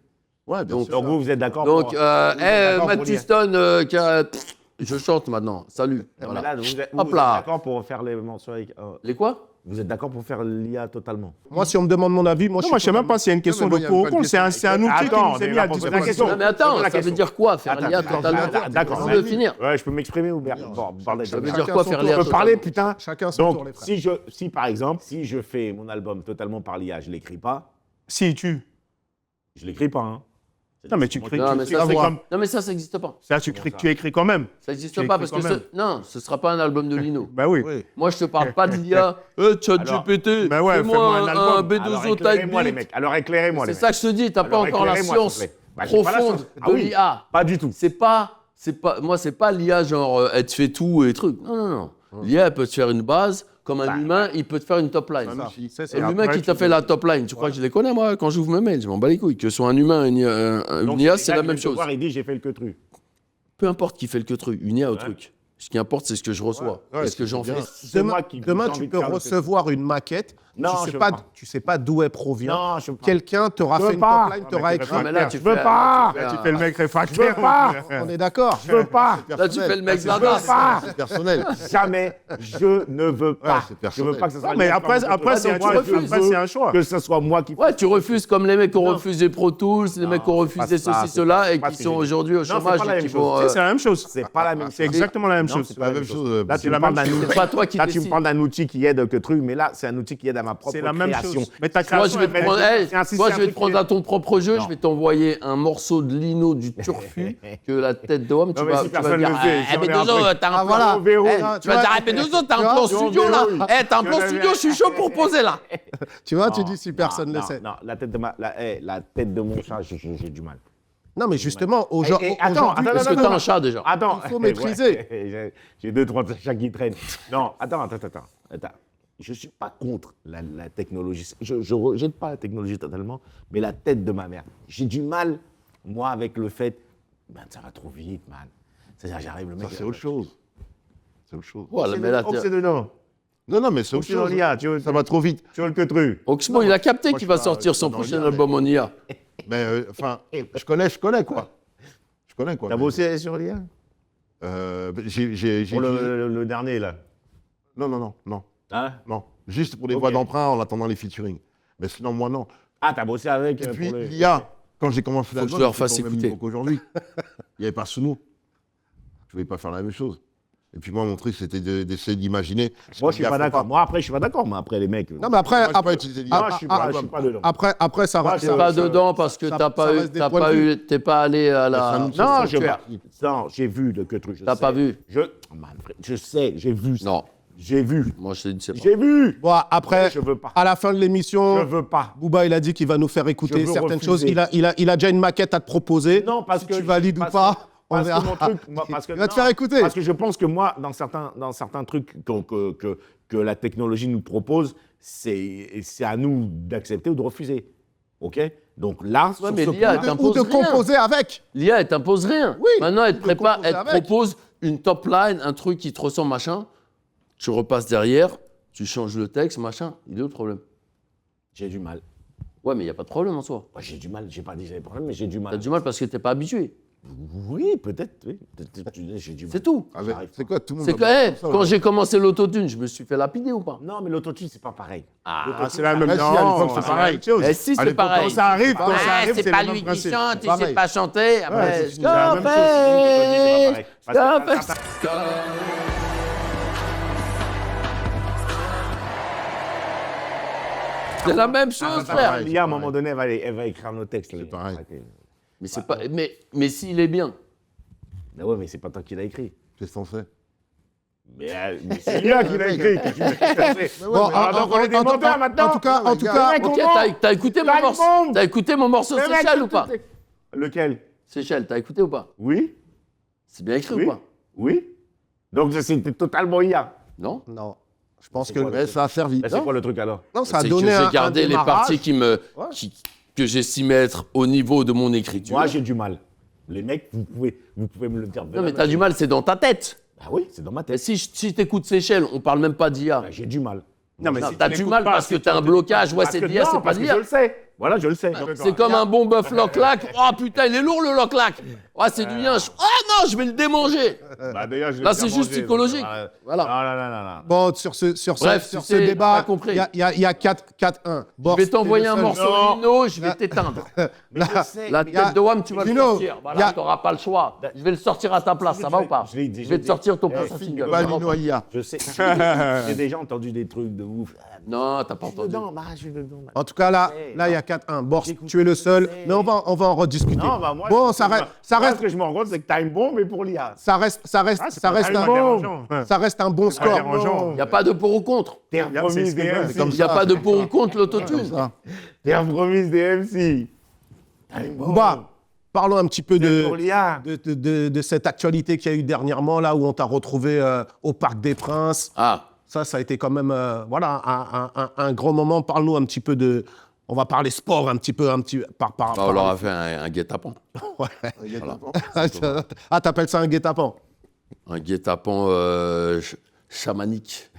Ouais, bien Donc, sûr. Donc, vous êtes d'accord Donc, pour- d'accord pour Matthew dire. Stone, je chante maintenant. Salut. Mais Voilà. là, vous êtes Hop là. d'accord pour faire les morceaux avec. Les quoi? Vous êtes d'accord pour faire l'IA totalement? Moi, si on me demande mon avis, moi Non, moi, je sais même pas s'il y a une question mais de moi, il y a pour ou pas de contre. C'est un outil qui Attends, nous est mais mis à là, pour poser la disposition. question. Non, mais attends, Pose la ça veut question. dire quoi, faire l'IA totalement? D'accord. Je veux finir. Ouais, je peux m'exprimer ou bien. Bon, parlez. Ça veut Chacun dire quoi, son faire tour. l'IA Je peux parler, totalement? putain. Chacun son tour, Donc, les frères. si par exemple, si je fais mon album totalement par l'IA, je l'écris pas, Si tu. je l'écris pas. Hein. Non, mais tu C'est crées. Non, moi mais qui- ça, c'est c'est comme- non, mais ça n'existe pas. Ça, tu écris quand même. Ça n'existe Tu pas écris parce que quand même. non, ce sera pas un album de Lino. Bah oui. Moi, je te parle pas de l'IA. ChatGPT, bah ouais, fais-moi fais-moi un un album. B2O Alors, type éclairez-moi, les beat. mecs. Alors, éclairez-moi, les C'est mecs. ça que je te dis, t'as pas Alors, encore la éclairez-moi, science s'il vous plaît. Bah, j'ai pas la profonde science. Ah de oui. l'IA. Pas du tout. Moi, c'est pas l'IA genre elle te fait tout et trucs. Non. L'IA, elle peut te faire une base, comme un humain, il peut te faire une top line. Un outil. Et l'humain qui t'a fait la top line, tu crois que je les connais, moi, quand j'ouvre mes mails, je m'en bats les couilles. Que ce soit un humain, une Donc, IA, le c'est gars la qui même vient te chose. voir, il dit, j'ai fait le que truc. Peu importe qui fait le que truc, une IA ou truc. Ce qui importe, c'est ce que je reçois. Ouais, et ce que j'en c'est fais. bien. C'est moi qui- Demain, j'ai tu envie de peux faire le recevoir une maquette. Non, tu je sais veux pas, pas. tu sais pas d'où elle provient. Non, je veux pas. Quelqu'un t'aura Je fait veux une pas. top line, t'aura mais écrit. Non, mais là, tu Je veux fais- pas. là, Tu fais le mec réfractaire. Je veux pas. On est d'accord. Je veux pas. Là, tu fais le mec Je veux badass. pas. C'est personnel. Jamais. Je ne veux pas. Ouais, c'est je personnel. veux pas que ce soit. Non, mais l'IA après, comme après, ça. c'est un Moi, choix. je Après, veux c'est un choix. Que ce soit moi qui. Ouais, tu refuses comme les mecs qui ont refusé Pro Tools, les mecs qui ont refusé pas ça, ceci, c'est cela, et pas qui ce que sont j'ai dit. aujourd'hui au Non, c'est chômage pas la et même qui chose. vont. C'est la même chose. C'est pas la même. C'est exactement la même Non, chose. c'est C'est la même chose. Là, tu la me parles même d'un chose. outil. C'est pas toi qui Là, tu me décides. parles d'un outil qui aide que truc, mais là, c'est un outil qui aide à ma propre C'est la même création. chose. Mais ta Moi, création, je vais te elle- prendre, c'est un- c'est moi, un je vais te truc prendre qui- à ton propre jeu, Non. je vais t'envoyer un morceau de Lino du Turfu que la tête de homme, tu Non, mais vas, si tu vas personne dire, le fait, si on est Bédozo, après- t'as un plan. voilà. verrouille. Eh, Ah, tu vas dire, Bédozo, t'as un plan tu vois, studio là. verrouille. T'as un plan Tu studio, je suis chaud pour poser là. Tu vois, Non, tu dis si personne ne non, le sait. Non, la tête de mon chat, j'ai du mal. Non, mais justement, Et- aujourd'hui, et attends, Est-ce que t'as un chat déjà? Attends, Il faut maîtriser. Ouais, j'ai 2-3 chats qui traînent. Non, attends. Je ne suis pas contre la technologie. Je ne rejette pas la technologie totalement, mais la tête de ma mère. J'ai du mal, moi, avec le fait, man, ça va trop vite, man. C'est-à-dire, j'arrive, le mec. Ça, c'est autre chose. C'est autre chose. Voilà, mais là, c'est dedans. Non, mais c'est autre C'est dans chose. l'IA, tu veux, Ça va trop vite. tu veux le que truc. Oxmo, il a capté moi, qu'il je va suis sortir pas- son dans prochain l'IA, album en IA. Mais enfin, je connais quoi. Je connais quoi. T'as bossé sur l'IA J'ai Pour le dernier, là. Non. Hein Non. Juste pour les Ok. voix d'emprunt en attendant les featuring. Mais sinon, moi, non. Ah, t'as bossé avec. Et puis, pour le- l'IA, quand j'ai commencé Faut que l'album, je leur c'était fasse pas au même écouter. niveau qu'aujourd'hui. Il n'y avait pas Sounou. Je ne voulais pas faire la même chose. Et puis moi, mon truc, c'était d'essayer d'imaginer. Moi, je suis pas d'accord. Moi, après, je suis pas d'accord. Mais après, les mecs. Non, mais après, Moi, je suis pas dedans. après, ça va. T'es pas dedans parce que t'es pas allé à la. Non, j'ai vu que truc. T'as pas vu? Je sais, j'ai vu ça. Non. J'ai vu. Moi, je ne sais pas. J'ai vu. Bon, après, je veux pas. à la fin de l'émission, Je veux pas. Booba, il a dit qu'il va nous faire écouter certaines choses. Il a déjà une maquette à te proposer. Non, parce si que tu valides ou pas, on verra. Il va te faire écouter. Parce que je pense que moi, dans certains trucs que la technologie nous propose, c'est à nous d'accepter ou de refuser. OK? Donc là, ouais, mais l'IA, ou de composer avec. L'IA, elle t'impose rien. Oui, maintenant, elle te propose une top line, un truc qui te ressemble, machin. Tu repasses derrière, tu changes le texte, machin. Il est où le problème? J'ai du mal. Ouais, mais il n'y a pas de problème en soi. Ouais, j'ai du mal. J'ai pas dit que j'avais problème, mais j'ai du mal. T'as du mal parce que t'es pas habitué. Oui, peut-être. Oui. J'ai du mal. C'est tout. C'est quoi, tout le monde C'est que, quand j'ai commencé l'autotune, je me suis fait lapider ou pas? Non, mais l'autotune, c'est pas pareil. C'est la même à l'époque, chose. c'est pareil. Eh si, c'est pareil. Quand ça arrive, c'est pas lui qui chante, il sait pas chanter. Après, c'est la même chose. c'est la même chose, frère. L'IA, à un moment donné, elle va écrire nos textes. C'est pareil. Mais c'est pas. Mais s'il est bien. Mais ouais, mais c'est pas toi qui l'as écrit. C'est censé. Mais c'est l'IA qui l'a écrit. Bon, on est des menteurs maintenant. En tout cas, Ok, t'as écouté mon morceau. T'as écouté mon morceau Seychelles ou pas? Lequel? Seychelles, t'as écouté ou pas? Oui. C'est bien écrit Oui. ou pas? Oui. Donc c'était totalement IA. Non? non. Je pense C'est que quoi, Mais ça a servi. Bah, c'est quoi le truc alors? non, ça a C'est donné que un j'ai gardé les démarrage. parties que j'estimais être au niveau de mon écriture. Moi, j'ai du mal. Les mecs, vous pouvez me le dire. Non, mais t'as du mal, c'est dans ta tête. Bah oui, c'est dans ma Et tête. si t'écoutes Seychelles, on parle même pas d'IA. Bah, j'ai du mal. Non, mais Non, si t'as tu du l'écoutes mal pas, parce que si t'as un blocage. Ouais, Parce c'est que de l'IA, non, c'est pas parce de que l'IA. je le sais. Voilà, je le sais. C'est comme un bon bœuf loc-lac. Oh putain, il est lourd le loc-lac. Ouais, c'est du lien. Ah non, je vais le démanger. Bah, d'ailleurs, je l'ai Là, bien c'est juste mangé, psychologique. donc, Voilà. Non. Bon, sur ce Bref, ce débat, t'as compris. il y a 4-1. Je vais t'envoyer un morceau Lino, je vais t'éteindre. La tête de Wham, tu vas le Lino, sortir. Voilà, t'auras pas le choix. Je vais le sortir à ta place, ça va ou pas? Je l'ai dit, Je vais te sortir ton prochain Pas single. Lino IA. Je sais. J'ai déjà entendu des trucs de ouf. Non, t'as pas entendu. Je suis dedans. En tout cas, là, il y a 4-1. Borst, tu es le seul, mais on va en rediscuter. Non, bah moi, Bon, ça reste, Ce que je me rends compte, c'est que Time Bomb est pour l'IA. ça reste un bon score. Il n'y a pas de pour ou contre. Terre promise des MC. Il n'y a pas de pour ou contre l'autotune. Terre promise des MC. Time Bomb. Bouba, parlons un petit peu C'est pour l'IA. de cette actualité qu'il y a eu dernièrement, là où on t'a retrouvé au Parc des Princes. Ah, Ça a été quand même voilà, un grand moment. Parle-nous un petit peu de... On va parler sport un petit peu. bah, on leur a fait un guet-apens. Ah, t'appelles ça un guet-apens? Un guet-apens chamanique.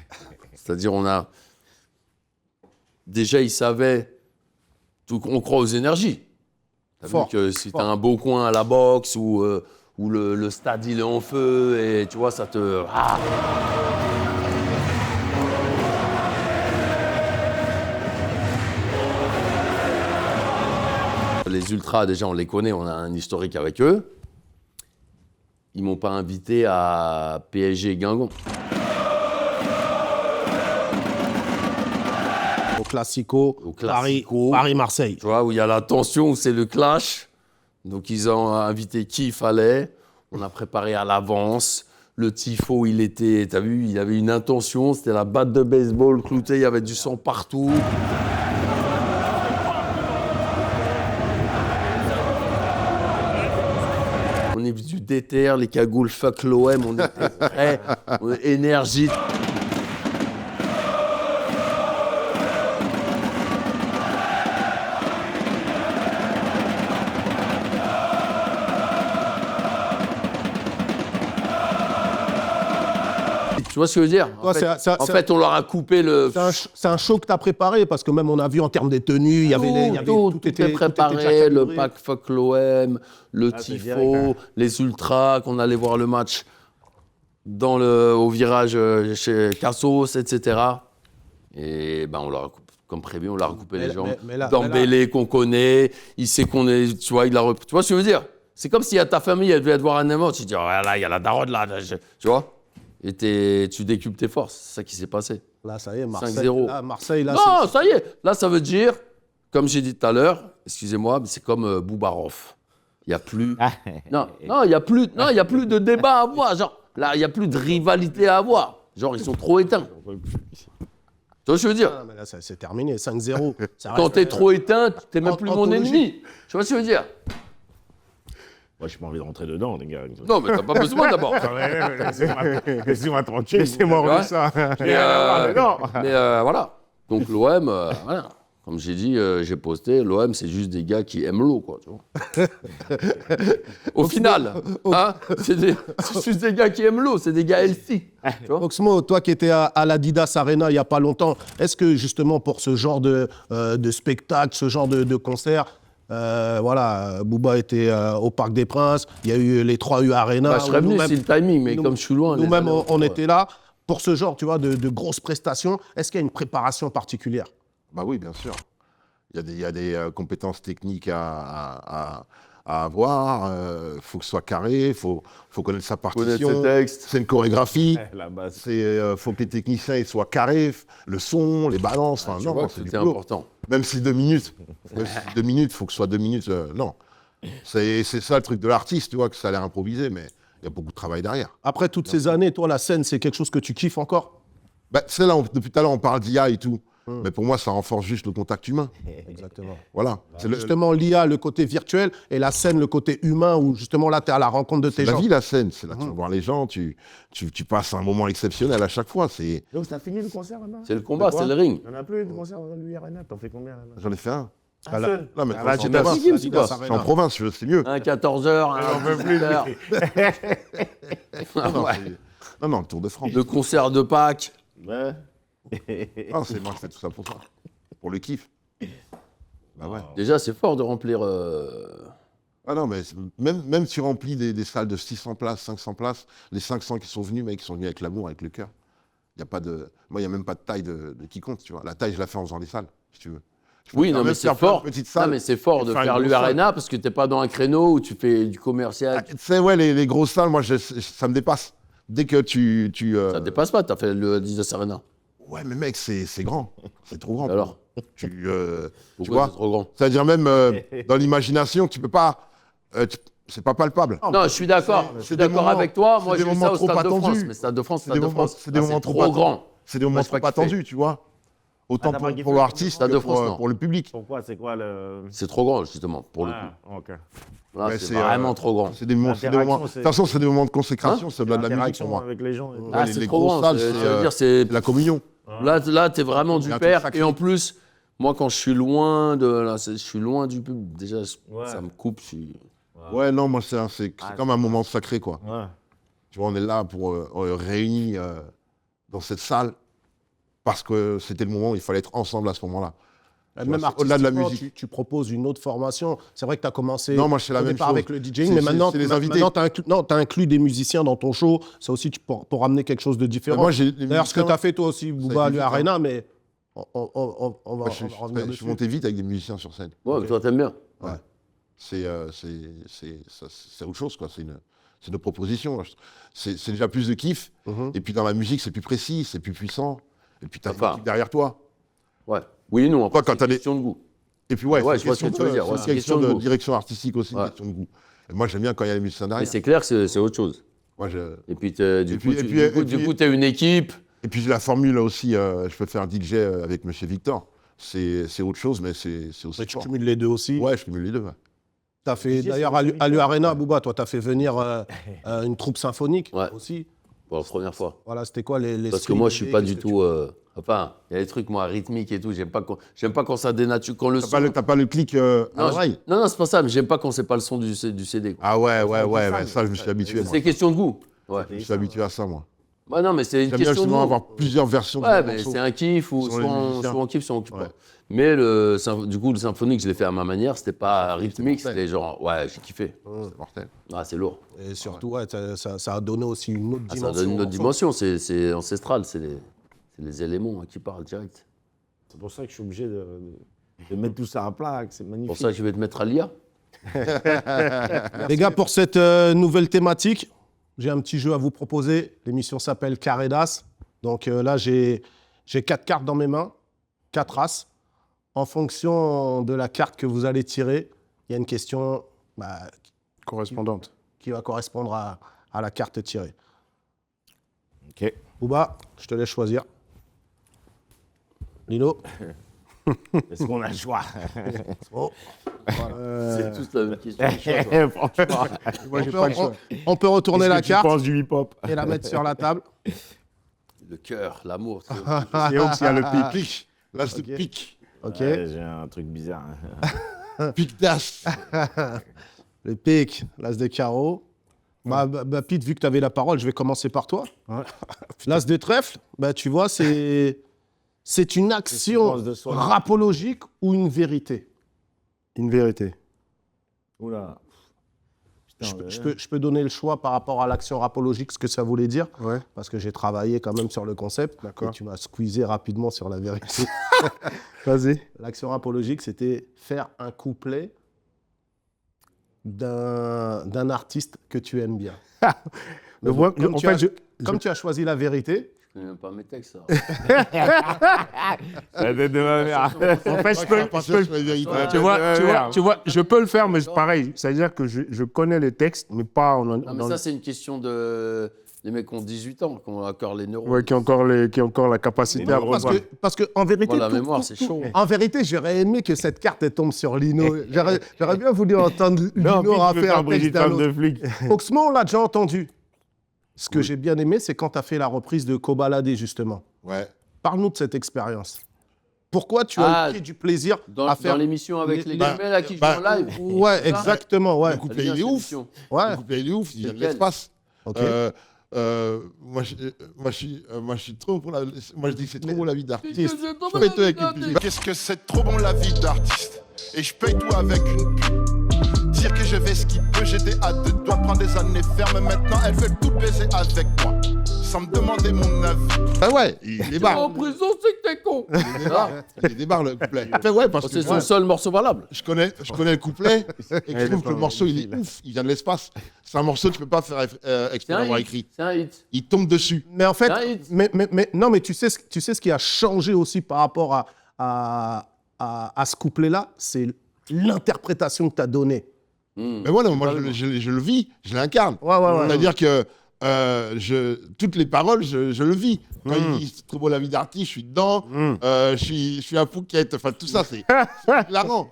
C'est-à-dire, déjà, ils savaient. On croit aux énergies. T'as vu Fort, que si t'as un beau coin à la boxe ou le stade il est en feu et tu vois, ça te. Ah. Les ultras, déjà, on les connaît, on a un historique avec eux. Ils m'ont pas invité à PSG Guingamp. Au Classico, Paris-Marseille. Tu vois, où il y a la tension, où c'est le clash. Donc, ils ont invité qui il fallait. On a préparé à l'avance. Le tifo, il était, t'as vu, il avait une intention. C'était la batte de baseball cloutée, il y avait du sang partout. On est du déter, les cagoules fuck l'OM, on était prêts, on est énergie. Tu vois ce que je veux dire? En fait, on leur a coupé le... C'est un show que tu as préparé, parce que même on a vu en termes de tenues, il y avait tout était préparé, le pack fuck l'OM, le tifo, les ultras, qu'on allait voir le match au virage chez Cassos, etc. Et ben, on leur a coupé, comme prévu, on leur a recoupé les jambes. Dembélé qu'on connaît, il sait qu'on est... Tu vois, tu vois ce que je veux dire? C'est comme si à ta famille, elle devait te voir un émote, tu te dis, oh, là, il y a la daronne là, tu vois? Et tu décuples tes forces. C'est ça qui s'est passé. Là, ça y est, Marseille. 5-0. Là, Marseille, là, Non, ça y est. Là, ça veut dire, comme j'ai dit tout à l'heure, excusez-moi, mais c'est comme Boubarov. Il n'y a plus. Non, il n'y a plus. Non, il y a plus de débat à avoir. Genre, là, il n'y a plus de rivalité à avoir. Genre, ils sont trop éteints. Tu vois ce que je veux dire? Non, mais là, c'est terminé, 5-0. Quand t'es trop éteint, t'es même plus mon anthologie. ennemi. Tu vois ce que je veux dire? Moi, j'ai pas envie de rentrer dedans, les gars. Non, mais t'as pas besoin d'abord. Laissez-moi tranquille. Laissez-moi Ouais. voir ça. Mais voilà. Donc l'OM, voilà. Comme j'ai dit, j'ai posté, l'OM, c'est juste des gars qui aiment l'eau, quoi. Tu vois. Au final, hein, c'est juste des gars qui aiment l'eau, c'est des gars healthy. Tu vois. Oxmo, toi qui étais à l'Adidas Arena il n'y a pas longtemps, est-ce que justement pour ce genre de spectacle, ce genre de concert, voilà, Booba était au Parc des Princes, il y a eu les 3U Arena. Bah, je serais venu, c'est le timing, mais comme je suis loin. Nous-mêmes, on était là. Pour ce genre, tu vois, de grosses prestations, est-ce qu'il y a une préparation particulière? Bah oui, bien sûr. Il y a des compétences techniques à avoir. Faut que ce soit carré. Faut connaître sa Connaître ses partition. textes. C'est une chorégraphie. La base. Faut que les techniciens ils soient carrés. Le son, les balances. Enfin, Tu non, vois que c'est du c'était boulot. important. Même si 2 minutes. Même si 2 minutes, faut que ce soit 2 minutes. Non. C'est ça le truc de l'artiste, tu vois, que ça a l'air improvisé, mais il y a beaucoup de travail derrière. Après toutes ces années, toi, la scène, c'est quelque chose que tu kiffes encore? Bah, c'est là, depuis tout à l'heure, on parle d'IA et tout. Mais pour moi, ça renforce juste le contact humain. Exactement. Voilà. C'est Justement, l'IA, le côté virtuel, et la scène, le côté humain, où justement là, tu es à la rencontre de tes la gens. vie, la scène. C'est là que tu vas voir les gens, tu passes un moment exceptionnel à chaque fois. Donc, t'as fini le concert là-bas? C'est le combat, c'est le ring. Il n'y en a plus de concert dans l'URNA. T'en fais combien là-bas? J'en ai fait un. Un seul? Non, mais Ah, là, c'est tu en t'as province. Games, c'est quoi? C'est en province, c'est mieux. Un 14h, un 18h. Non, le Tour de France. Le concert de Pâques. Ouais. Ah, c'est moi qui fais tout ça pour ça. Pour le kiff. Bah ouais. Déjà, c'est fort de remplir. Ah non, mais même si tu remplis des salles de 600 places, 500 places, les 500 qui sont venus, mec, ils sont venus avec l'amour, avec le cœur. Il y a pas de... Moi, il n'y a même pas de taille de qui compte, tu vois. La taille, je la fais en faisant des salles, si tu veux. Oui, non, mais c'est fort. Non, mais c'est fort de faire l'URNA parce que t'es pas dans un créneau où tu fais du commercial. Tu sais, ouais, les grosses salles, moi, ça me dépasse. Dès que tu Ça te dépasse pas, t'as fait le Adidas Arena. Ouais, mais mec, c'est grand. C'est trop grand. Alors tu Pourquoi vois, c'est trop grand? c'est-à-dire même dans l'imagination, tu peux pas... c'est pas palpable. Non, je suis d'accord. Je suis c'est des d'accord moments- avec toi. c'est Moi, des j'ai vu moments ça au trop Stade de France. attendus. Mais Stade de France, C'est Stade des de moments- France, c'est des là, moments c'est trop trop grand. C'est des moments Moi, j'ai trop pas kiffé. attendus, tu vois. Autant t'as pas kiffé pour l'artiste Stade que de France, non. pour le public. Pourquoi? C'est quoi le. C'est trop grand, justement, pour le coup. Ah, ok. Là, Ouais, c'est c'est, vraiment trop grand. C'est des moments... L'interaction, De toute c'est- façon, c'est des moments de consécration, c'est au-delà de la musique L'interaction pour moi. avec les gens. et tout. Ah, les c'est trop grosses grand. salles, Ça veut dire, c'est C'est la communion. Là, t'es vraiment Il y du a un père. truc sacré. Et en plus, moi, quand je suis loin de, là, je suis loin du pub. Déjà, Ouais. ça me coupe. Je suis... Ouais, non, moi, c'est comme un moment sacré, quoi. Ouais. Tu vois, on est là pour réunis dans cette salle parce que c'était le moment où il fallait être ensemble à ce moment-là. Tu Même vois, c'est au-delà de la artistiquement, musique. tu proposes une autre formation. C'est vrai que tu as commencé Non, moi, je fais la au même départ chose. avec le DJing, C'est- mais c'est- maintenant, c'est les invités. tu as inclus des musiciens dans ton show. Ça aussi, pour amener quelque chose de différent. Moi, j'ai- D'ailleurs, ce que tu as fait toi aussi, Booba, à été vite, l'Arena, mais on va Moi, je revenir suis dessus. monté vite avec des musiciens sur scène. Ouais, mais toi, t'aimes bien. C'est autre chose, quoi. C'est une proposition. C'est déjà plus de kiff. Et puis dans la musique, c'est plus précis, c'est plus puissant. Et puis t'as une Enfin. équipe derrière toi. Ouais. Oui et non. Après, Toi, quand c'est t'as une des- question de goût. Et puis ouais, Ouais, c'est je vois ce que tu veux dire. c'est Ouais, une c'est une question question de de goût. direction artistique aussi, une Ouais. question de goût. Et moi, j'aime bien quand il y a les musiciens Mais derrière. c'est clair que c'est autre chose. Moi, Et puis, du coup, puis- t'as une équipe. Et puis j'ai la formule aussi, je peux faire un DJ avec Monsieur Victor. C'est autre chose, mais c'est aussi Mais tu fort. cumules les deux aussi. Ouais, je cumule les deux. Ouais. T'as fait, DJ, d'ailleurs, c'est à l'Arena, Booba, toi, tu as fait venir une troupe symphonique Ouais. aussi. Pour la première fois. Voilà, c'était quoi les Parce que moi, je suis pas du tout. Enfin, il y a des trucs, moi, rythmiques et tout. J'aime pas quand ça dénature. Quand le son. T'as pas le clic à Non, l'oreille. non, c'est pas ça, mais j'aime pas quand c'est pas le son du CD. quoi. Ah ouais, ça, je me suis habitué. moi. C'est question de goût. Ouais. Je me suis habitué à ça, moi. Ouais, non, mais c'est une J'aime bien question de justement goût. avoir plusieurs versions Ouais, de mais morceaux. c'est un kiff ou Selon les musiciens. soit on kiffe, soit on kiffe Ouais. pas. Mais du coup, le symphonique, je l'ai fait à ma manière. C'était pas rythmique, c'était genre, ouais, j'ai kiffé. C'est mortel. Ah, c'est lourd. Et surtout, ouais, ça a donné aussi une autre Ah, dimension. ça donne une autre au dimension. C'est ancestral. C'est les éléments qui parlent direct. C'est pour ça que je suis obligé de mettre tout ça à plat. C'est C'est magnifique. pour ça que je vais te mettre à l'IA. Les gars, pour cette nouvelle thématique, j'ai un petit jeu à vous proposer. L'émission s'appelle Carré d'As. Donc là, j'ai 4 cartes dans mes mains, 4 As. En fonction de la carte que vous allez tirer, il y a une question Correspondante. qui va correspondre à la carte tirée. Ok. Bouba, je te laisse choisir. Lino. Est-ce qu'on a le choix? Oh. C'est tous la même question. Franchement. Moi, j'ai pas le choix. On peut retourner la Tu carte penses du hip-hop? et la mettre sur la table. Le cœur, l'amour. Et donc, il y a le pic. Là, c'est Ok. pic. Ok. Ouais, j'ai un truc bizarre. Pic d'as. Le pic, l'as de carreau. Pete, vu que tu avais la parole, je vais commencer par toi. L'as de trèfle, tu vois, c'est une action penses de soi? rapologique ou une vérité? Une vérité. Oula. Je peux donner le choix par rapport à l'action rapologique, ce que ça voulait dire, Ouais. parce que j'ai travaillé quand même sur le concept. D'accord. Et tu m'as squeezé rapidement sur la vérité. Vas-y. L'action rapologique, c'était faire un couplet d'un artiste que tu aimes bien. Le voix- Comme en tu fait, as- Comme tu as choisi la vérité, Je connais même pas mes textes, ça. La tête de ma mère. En fait, je peux, Partir sur les vérités. Ouais. tu vois, je peux le faire, mais c'est pareil. C'est-à-dire que je connais les textes, mais pas en, Ah, mais ça, c'est une question de. Les mecs qui ont 18 ans, qui ont encore les neurones. ouais, qui ont encore la capacité à parce revoir. que en vérité, Moi, la mémoire, c'est chaud. En vérité, j'aurais aimé que cette carte elle tombe sur Lino. J'aurais bien voulu entendre Non, Lino puis tu rapper veux faire un texte Brigitte d'un Femme autre. de flic. Oxmo, on l'a déjà entendu. Ce que j'ai bien aimé, c'est quand tu as fait la reprise de Kobalade, justement. Ouais. Parle-nous de cette expérience. Pourquoi tu as pris du plaisir Dans, à faire dans l'émission avec les Bah, gamins là qui jouent bah, en live. Ouais, C'est ça exactement, ouais. Le couplet, Elle est bien, il est cette ouf. émission. Ouais. Le couplet, il est ouf. Il y a de Lequel l'espace. Ok. Moi, je suis trop pour la. Moi, je dis que c'est trop bon la vie d'artiste. Je Fais-toi avec une pub. Qu'est-ce que c'est trop bon la vie d'artiste. Et je paye tout avec une pub. Dire que je vais ce qu'il peut, j'étais à 2 doigts de prendre des années fermes. Maintenant, elles veulent tout baiser avec moi. Sans me demander mon avis. Ah ouais, il En débarque. prison, c'est que t'es con. Il débarque le couplet. Enfin, ouais, parce que C'est moi, son seul morceau valable. je connais le couplet et que je trouve que le morceau, il est ouf. Il vient de l'espace. C'est un morceau que tu peux pas faire C'est exprès d'avoir un écrit. hit. C'est un hit. Il tombe dessus. Mais en fait, C'est un hit. non, mais tu sais ce qui a changé aussi par rapport à ce couplet-là, c'est l'interprétation que tu as donnée. Mais voilà, moi, je le vis, je l'incarne. Ouais. C'est-à-dire que toutes les paroles, je le vis. Quand il dit c'est trop beau la vie d'artiste, je suis dedans. Je suis à Phuket. Enfin, tout ça, c'est hilarant.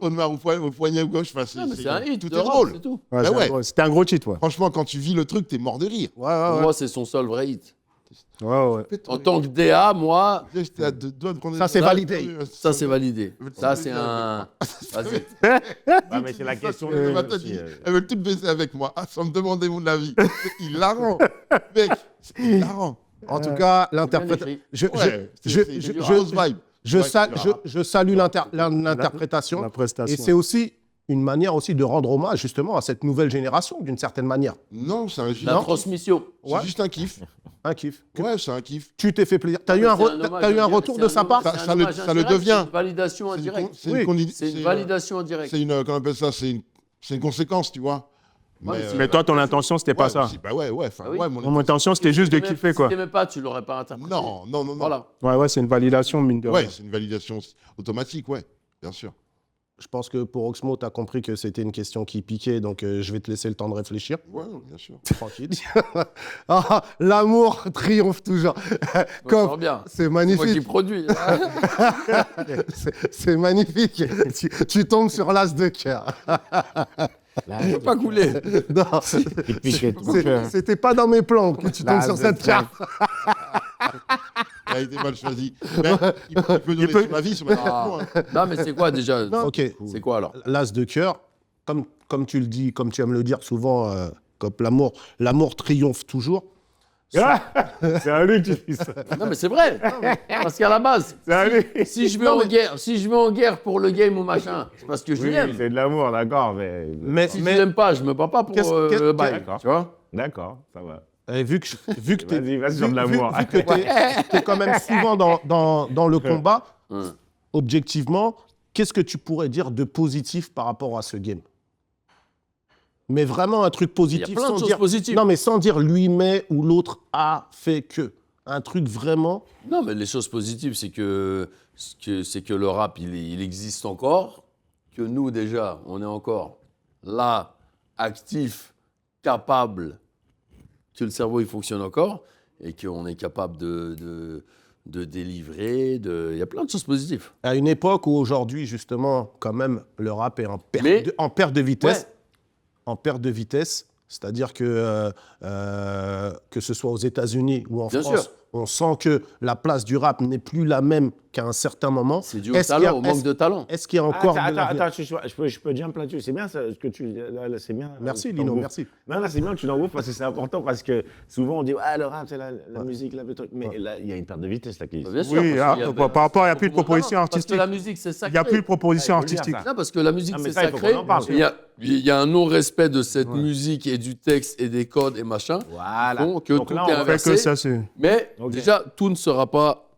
Audemars au poignet gauche. Enfin, Non, mais c'est un hit. tout de est rap, drôle. C'est tout. Ouais, Bah c'est ouais. un gros- C'était un gros cheat, ouais. Franchement, quand tu vis le truc, t'es mort de rire. Pour moi, c'est son seul vrai hit. Ouais. En tant que DA, moi, J'étais à 2 doigts de prendre Ça, c'est validé. ça c'est validé. Ça c'est un. Vas-y. Ouais, mais c'est la question. Elle m'a dit, elles veulent toutes baiser avec moi, sans me demander mon avis. C'est hilarant. Mec, c'est hilarant. En tout cas, Bien l'interprétation. écrit. Ouais, c'est du house vibe. Je salue l'interprétation. La prestation. Et c'est aussi une manière aussi de rendre hommage justement à cette nouvelle génération, d'une certaine manière. Non, c'est La transmission. Ouais. juste un kiff. Un kiff. Ouais, c'est un kiff. Tu t'es fait plaisir. T'as eu un retour de sa part? Ça le devient. C'est une validation en C'est une direct. con- c'est une condi- C'est une validation en direct. C'est une, comment on appelle ça, c'est une conséquence, tu vois. Ouais, mais Mais toi, ton intention, c'était pas ouais, ça. aussi, bah ouais, enfin, Ah oui. ouais, Mon intention, c'était juste de kiffer, quoi. Si t'aimais pas, tu l'aurais pas interprété. Non. Voilà. Ouais, c'est une validation, mine de rien. Ouais, c'est une validation automatique, ouais, bien sûr. Je pense que pour Oxmo, tu as compris que c'était une question qui piquait, donc je vais te laisser le temps de réfléchir. Ouais, bien sûr. Tranquille. Ah, l'amour triomphe toujours. Comme bien. C'est Moi qui magnifique. produis. C'est magnifique. Tu tombes sur l'as de cœur. Je peux pas couler. Non, c'était pas dans mes plans que tu tombes sur cette carte. Il a été mal choisi. Mais il peut donner son avis sur ma question, hein. Non, mais c'est quoi déjà? Ok. C'est quoi alors? L'as de cœur, comme tu le dis, comme tu aimes le dire souvent, comme l'amour triomphe toujours. C'est à lui que tu dis ça. Non, mais c'est vrai. Parce qu'à la base, C'est à lui. si je vais en guerre pour le game ou machin, c'est parce que je Oui, l'aime. c'est de l'amour, d'accord, mais. Si je l'aime pas, je me bats pas pour le bail. D'accord. Tu vois? D'accord, ça va. Et vu que t'es Vas-y sur de l'amour. vu que t'es quand même souvent dans le combat, objectivement, qu'est-ce que tu pourrais dire de positif par rapport à ce game? Mais vraiment un truc positif. Il y a plein de sans choses dire, positives. Non, mais sans dire lui, mais ou l'autre a fait que. Un truc vraiment. Non, mais les choses positives, c'est que le rap, il existe encore, que nous, déjà, on est encore là, actifs, capables, que le cerveau, il fonctionne encore, et qu'on est capable de délivrer. Il y a plein de choses positives. À une époque où aujourd'hui, justement, quand même, le rap est en perte de vitesse. Ouais. En perte de vitesse. C'est-à-dire que ce soit aux États-Unis ou en Bien France, sûr. on sent que la place du rap n'est plus la même qu'à un certain moment. C'est dû au talent, au manque de talent. Est-ce qu'il y a encore de l'avenir? Attends, je peux dire un plein dessus. C'est bien ça, ce que tu dis. Là, c'est bien. Merci Tu Lino, t'engouffres. merci. Non, là, c'est bien que tu t'engouffres parce que c'est important. Parce que souvent, on dit, le rap, c'est la musique, le truc. Mais là, il y a une perte de vitesse là qui Bien sûr. Oui, parce qu'il y a- par rapport, il n'y a plus de beaucoup proposition talent, Parce artistique. que la musique, c'est Il sacré. n'y a plus de proposition il faut le dire, artistique. ça. Non, parce que la musique, Ah, mais c'est ça, il faut sacré. qu'on en parle. Il y a un non-respect de cette musique et du texte et des codes et machin. Voilà. Bon, que Donc tout là, est on On fait inversé. que ça, c'est... Mais Ok. déjà, tout ne sera pas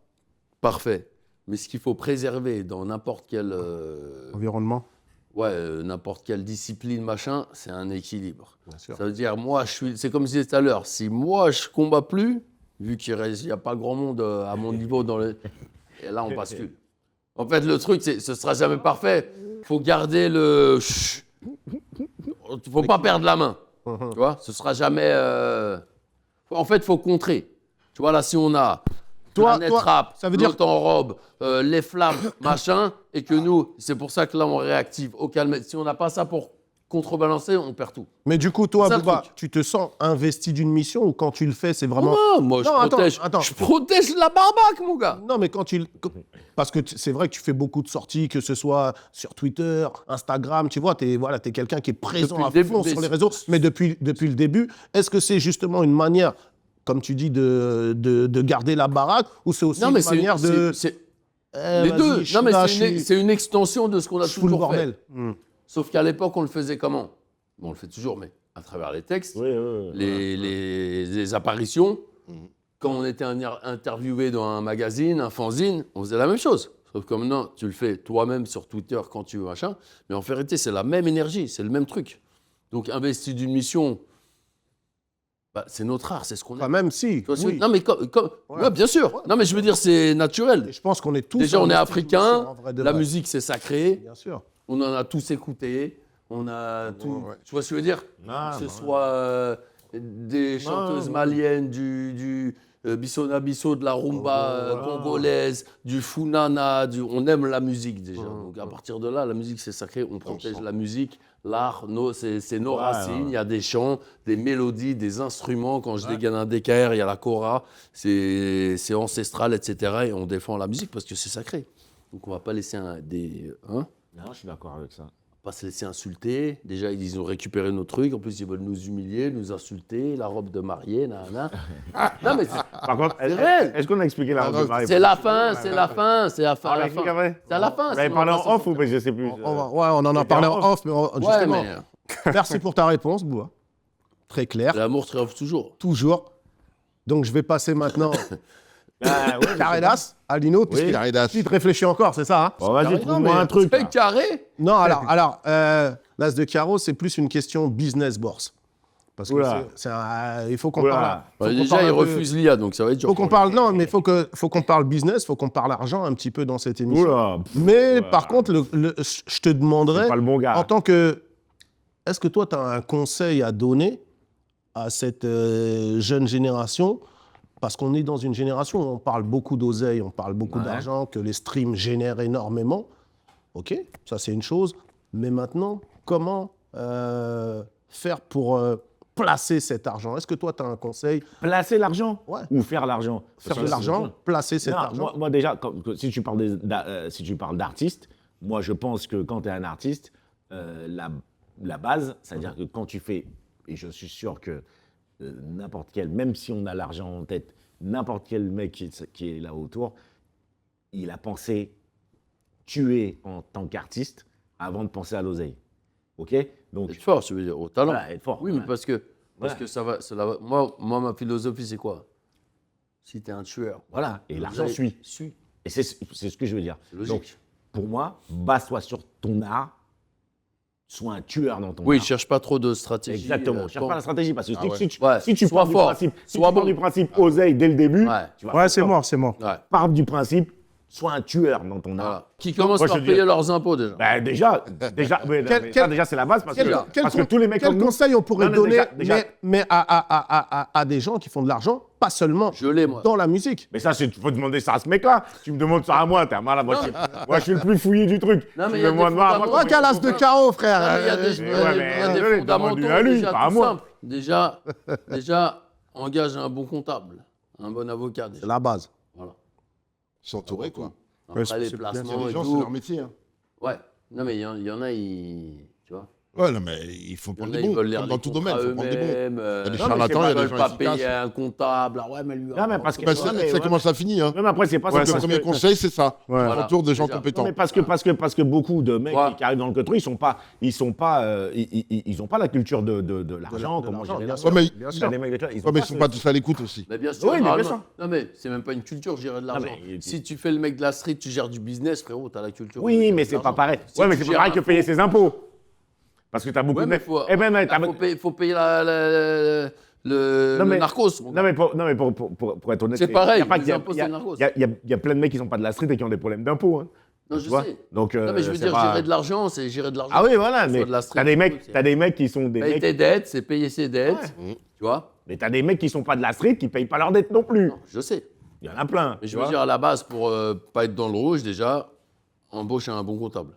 parfait. Mais ce qu'il faut préserver dans n'importe quel, Environnement. n'importe quelle discipline, machin, c'est un équilibre. Bien sûr. Ça veut dire, c'est comme je disais tout à l'heure, si moi je combats plus, vu qu'il n'y a pas grand monde à mon niveau et là on bascule. En fait, le truc, ce sera jamais parfait. Faut garder le. Faut pas perdre la main. Tu vois, ce sera jamais. En fait, faut contrer. Tu vois, là, si on a Planète Rap, ça veut dire- l'autre en robe, les flammes, machin, et que nous, c'est pour ça que là, on réactive au calme. Si on n'a pas ça pour contrebalancer, on perd tout. Mais du coup, toi, C'est ça, le Booba, truc. tu te sens investi d'une mission ou quand tu le fais, c'est vraiment. Non, moi, Non, attends. je protège la barbaque, mon gars. Non, mais parce que c'est vrai que tu fais beaucoup de sorties, que ce soit sur Twitter, Instagram, tu vois, t'es quelqu'un qui est présent Depuis à le début, fond sur les réseaux. Mais depuis le début, est-ce que c'est justement une manière, comme tu dis, de garder la baraque ou c'est aussi Non, mais une manière de. les deux. Non, mais c'est une extension de ce qu'on a Je fous le toujours fait. bordel. Sauf qu'à l'époque, on le faisait comment? Bon, on le fait toujours, mais à travers les textes, Oui, oui, oui. les apparitions. Quand on était interviewé dans un magazine, un fanzine, on faisait la même chose. Sauf que maintenant, tu le fais toi-même sur Twitter quand tu veux, machin. Mais en vérité, c'est la même énergie, c'est le même truc. Donc, investi d'une mission, c'est notre art, c'est ce qu'on Quand aime. même, si. Tu vois ce que- Oui. Non, mais ouais, bien sûr. Non, mais je veux dire, c'est naturel. Et je pense qu'on est tous. Déjà, on est investis d'une africains, mission, en vrai de la vrai. musique, c'est sacré. Bien sûr. On en a tous écouté. On a tout. ouais. Tu vois ce que je veux dire? Ah, Que ce bah, soit des chanteuses ouais. maliennes, du Bissona Bisso, de la rumba Voilà. congolaise, du funana. On aime la musique déjà. Donc à partir de là, la musique, c'est sacré. On protège la musique. L'art, c'est nos Ouais, racines. ouais. Il y a des chants, des mélodies, des instruments. Quand je dégaine un DKR, il y a la kora. C'est ancestral, etc. Et on défend la musique parce que c'est sacré. Donc on va pas laisser Non, je suis d'accord avec ça. pas se laisser insulter. Déjà, ils ont récupéré nos trucs. En plus, ils veulent nous humilier, nous insulter. La robe de mariée, nanana. Non, mais Par contre, c'est réel. est-ce qu'on a expliqué la robe de mariée? C'est la fin, c'est la fin, c'est la fin. On à la l'explique fin. après? C'est à la fin. Vous avez sinon parlé on en va s'en off ou je sais plus? On en a C'était parlé en en off, mais Ouais, justement, mais merci pour ta réponse, Bouba. Très clair, l'amour triomphe toujours. toujours. Donc, je vais passer maintenant Ah, ouais, Caredas à Lino, puisqu'il Caridas. tu te réfléchis encore, c'est ça, hein? Bon, vas-y, Non, trouve-moi mais un truc. c'est carré. Non, alors l'As de Carreau, c'est plus une question business bourse. Parce que Oula. il faut qu'on Oula. parle. faut qu'on Déjà, parle il un peu- refuse l'IA, donc ça va être dur. Faut qu'on parle, non, mais faut qu'on parle business, faut qu'on parle argent un petit peu dans cette émission. Oula, Mais Oula. par contre, je te demanderais, c'est pas le bon gars. en tant que, est-ce que toi, tu as un conseil à donner à cette jeune génération? Parce qu'on est dans une génération où on parle beaucoup d'oseille, on parle beaucoup Ouais. d'argent, que les streams génèrent énormément. OK, ça c'est une chose. Mais maintenant, comment faire pour placer cet argent? Est-ce que toi, tu as un conseil? Placer l'argent Ouais. ou faire l'argent? Faire Parce de que l'argent, placer cet Non, argent? moi, déjà, si tu parles d'artiste, moi je pense que quand tu es un artiste, la base, c'est-à-dire que quand tu fais, et je suis sûr que n'importe quel, même si on a l'argent en tête, n'importe quel mec qui est là autour, il a pensé tuer en tant qu'artiste avant de penser à l'oseille. OK? Donc, Être fort, je veux dire, au talent. voilà, être fort. Oui, mais Voilà. parce que Voilà. ça va. Moi, ma philosophie, c'est quoi? Si t'es un tueur, Voilà, et l'argent l'oseille suit. Et c'est ce que je veux dire. C'est logique. Donc, pour moi, base-toi sur ton art, sois un tueur dans ton Oui, art. cherche pas trop de stratégie. Exactement, cherche pas la stratégie parce que Ah ouais. si tu Sois pars du fort, principe, si sois tu pars bon. du principe oseille dès le début, Ouais. tu vas Ouais, faire c'est quoi? mort, c'est mort. Ouais. Pars du principe, sois un tueur dans ton art. Voilà. Qui commencent Moi, je par te payer dirais- leurs impôts déjà. Ben déjà, oui, Quel- mais quel- ça, déjà c'est la base parce que Quel tous les mecs comme nous. conseil on pourrait Non, mais donner, déjà- mais à des gens qui font de l'argent, pas seulement Je l'ai, moi. dans la musique. Mais ça, il faut demander ça à ce mec-là. Tu me demandes ça à moi, t'es un malade. Moi, je suis le plus fouillé du truc. Non, mais Tu il y a me demandes des moi, fondamentaux. Toi, qu'à l'as de carreau, frère. Non, mais il y a des, ouais, il y a mais des désolé, fondamentaux demande-lui à lui, déjà pas à tout moi. simples. Déjà, engage un bon comptable, un bon avocat. C'est Déjà. la base. Voilà. S'entourer, quoi. Après, c'est les bien. placements Les et gens, c'est tout. leur métier. Hein. Ouais. Non, mais il y en a, tu vois. Ouais, non, mais il faut Il y prendre en a, des ils bons. veulent lire Comme les dans tout domaine, il contrats faut prendre des bons. eux-mêmes. Il y a des Non, mais charlatans, il y a Ils des veulent gens pas payer efficaces. un comptable. Ah ouais, mais lui. Non, mais parce que- Ben, Ouais, mais c'est ouais. comment ça finit. Hein. Même après, c'est pas Ouais, Le ça. premier conseil, c'est ça. Voilà. Autour de gens Déjà. compétents. Non, mais parce que beaucoup de mecs Ouais. qui arrivent dans le country, ils ont pas la culture de l'argent, comment gérer l'argent. Ouais, mais Bien ils sûr. Des mecs de- ils ont ouais, mais ils pas sont ce- pas tous à l'écoute aussi. Mais bien sûr, Oui, mais bien normalement. sûr. Non, mais c'est même pas une culture, gérer de l'argent. mais- Si tu fais le mec de la street, tu gères du business, frérot, t'as la culture. de Oui, gérer mais de c'est pas l'argent. pareil. Si Ouais, mais tu c'est pas gères pareil un que payer ses impôts. Parce que t'as beaucoup Ouais, de mais mecs. faut, Eh ben, t'as- faut payer le Non, mais- narcos. mon gars. Non, mais pour être honnête, C'est pareil, y a pas les qu'il y a- impôts, il y a- c'est le narcos. il y a plein de mecs qui sont pas de la street et qui ont des problèmes d'impôts. Hein. Non, Tu je vois. sais. Donc, Non, mais je veux c'est dire, pas- gérer de l'argent, c'est gérer de l'argent. Ah oui, voilà, Soit mais de la street, t'as des mecs, c'est- t'as des mecs qui sont des Payer mecs. tes dettes, c'est payer ses dettes. Ouais. Tu vois. Mais t'as des mecs qui sont pas de la street qui payent pas leurs dettes non plus. Non, je sais. Il y en a plein. Mais je tu veux vois. dire, à la base, pour pas être dans le rouge, déjà, embauche un bon comptable.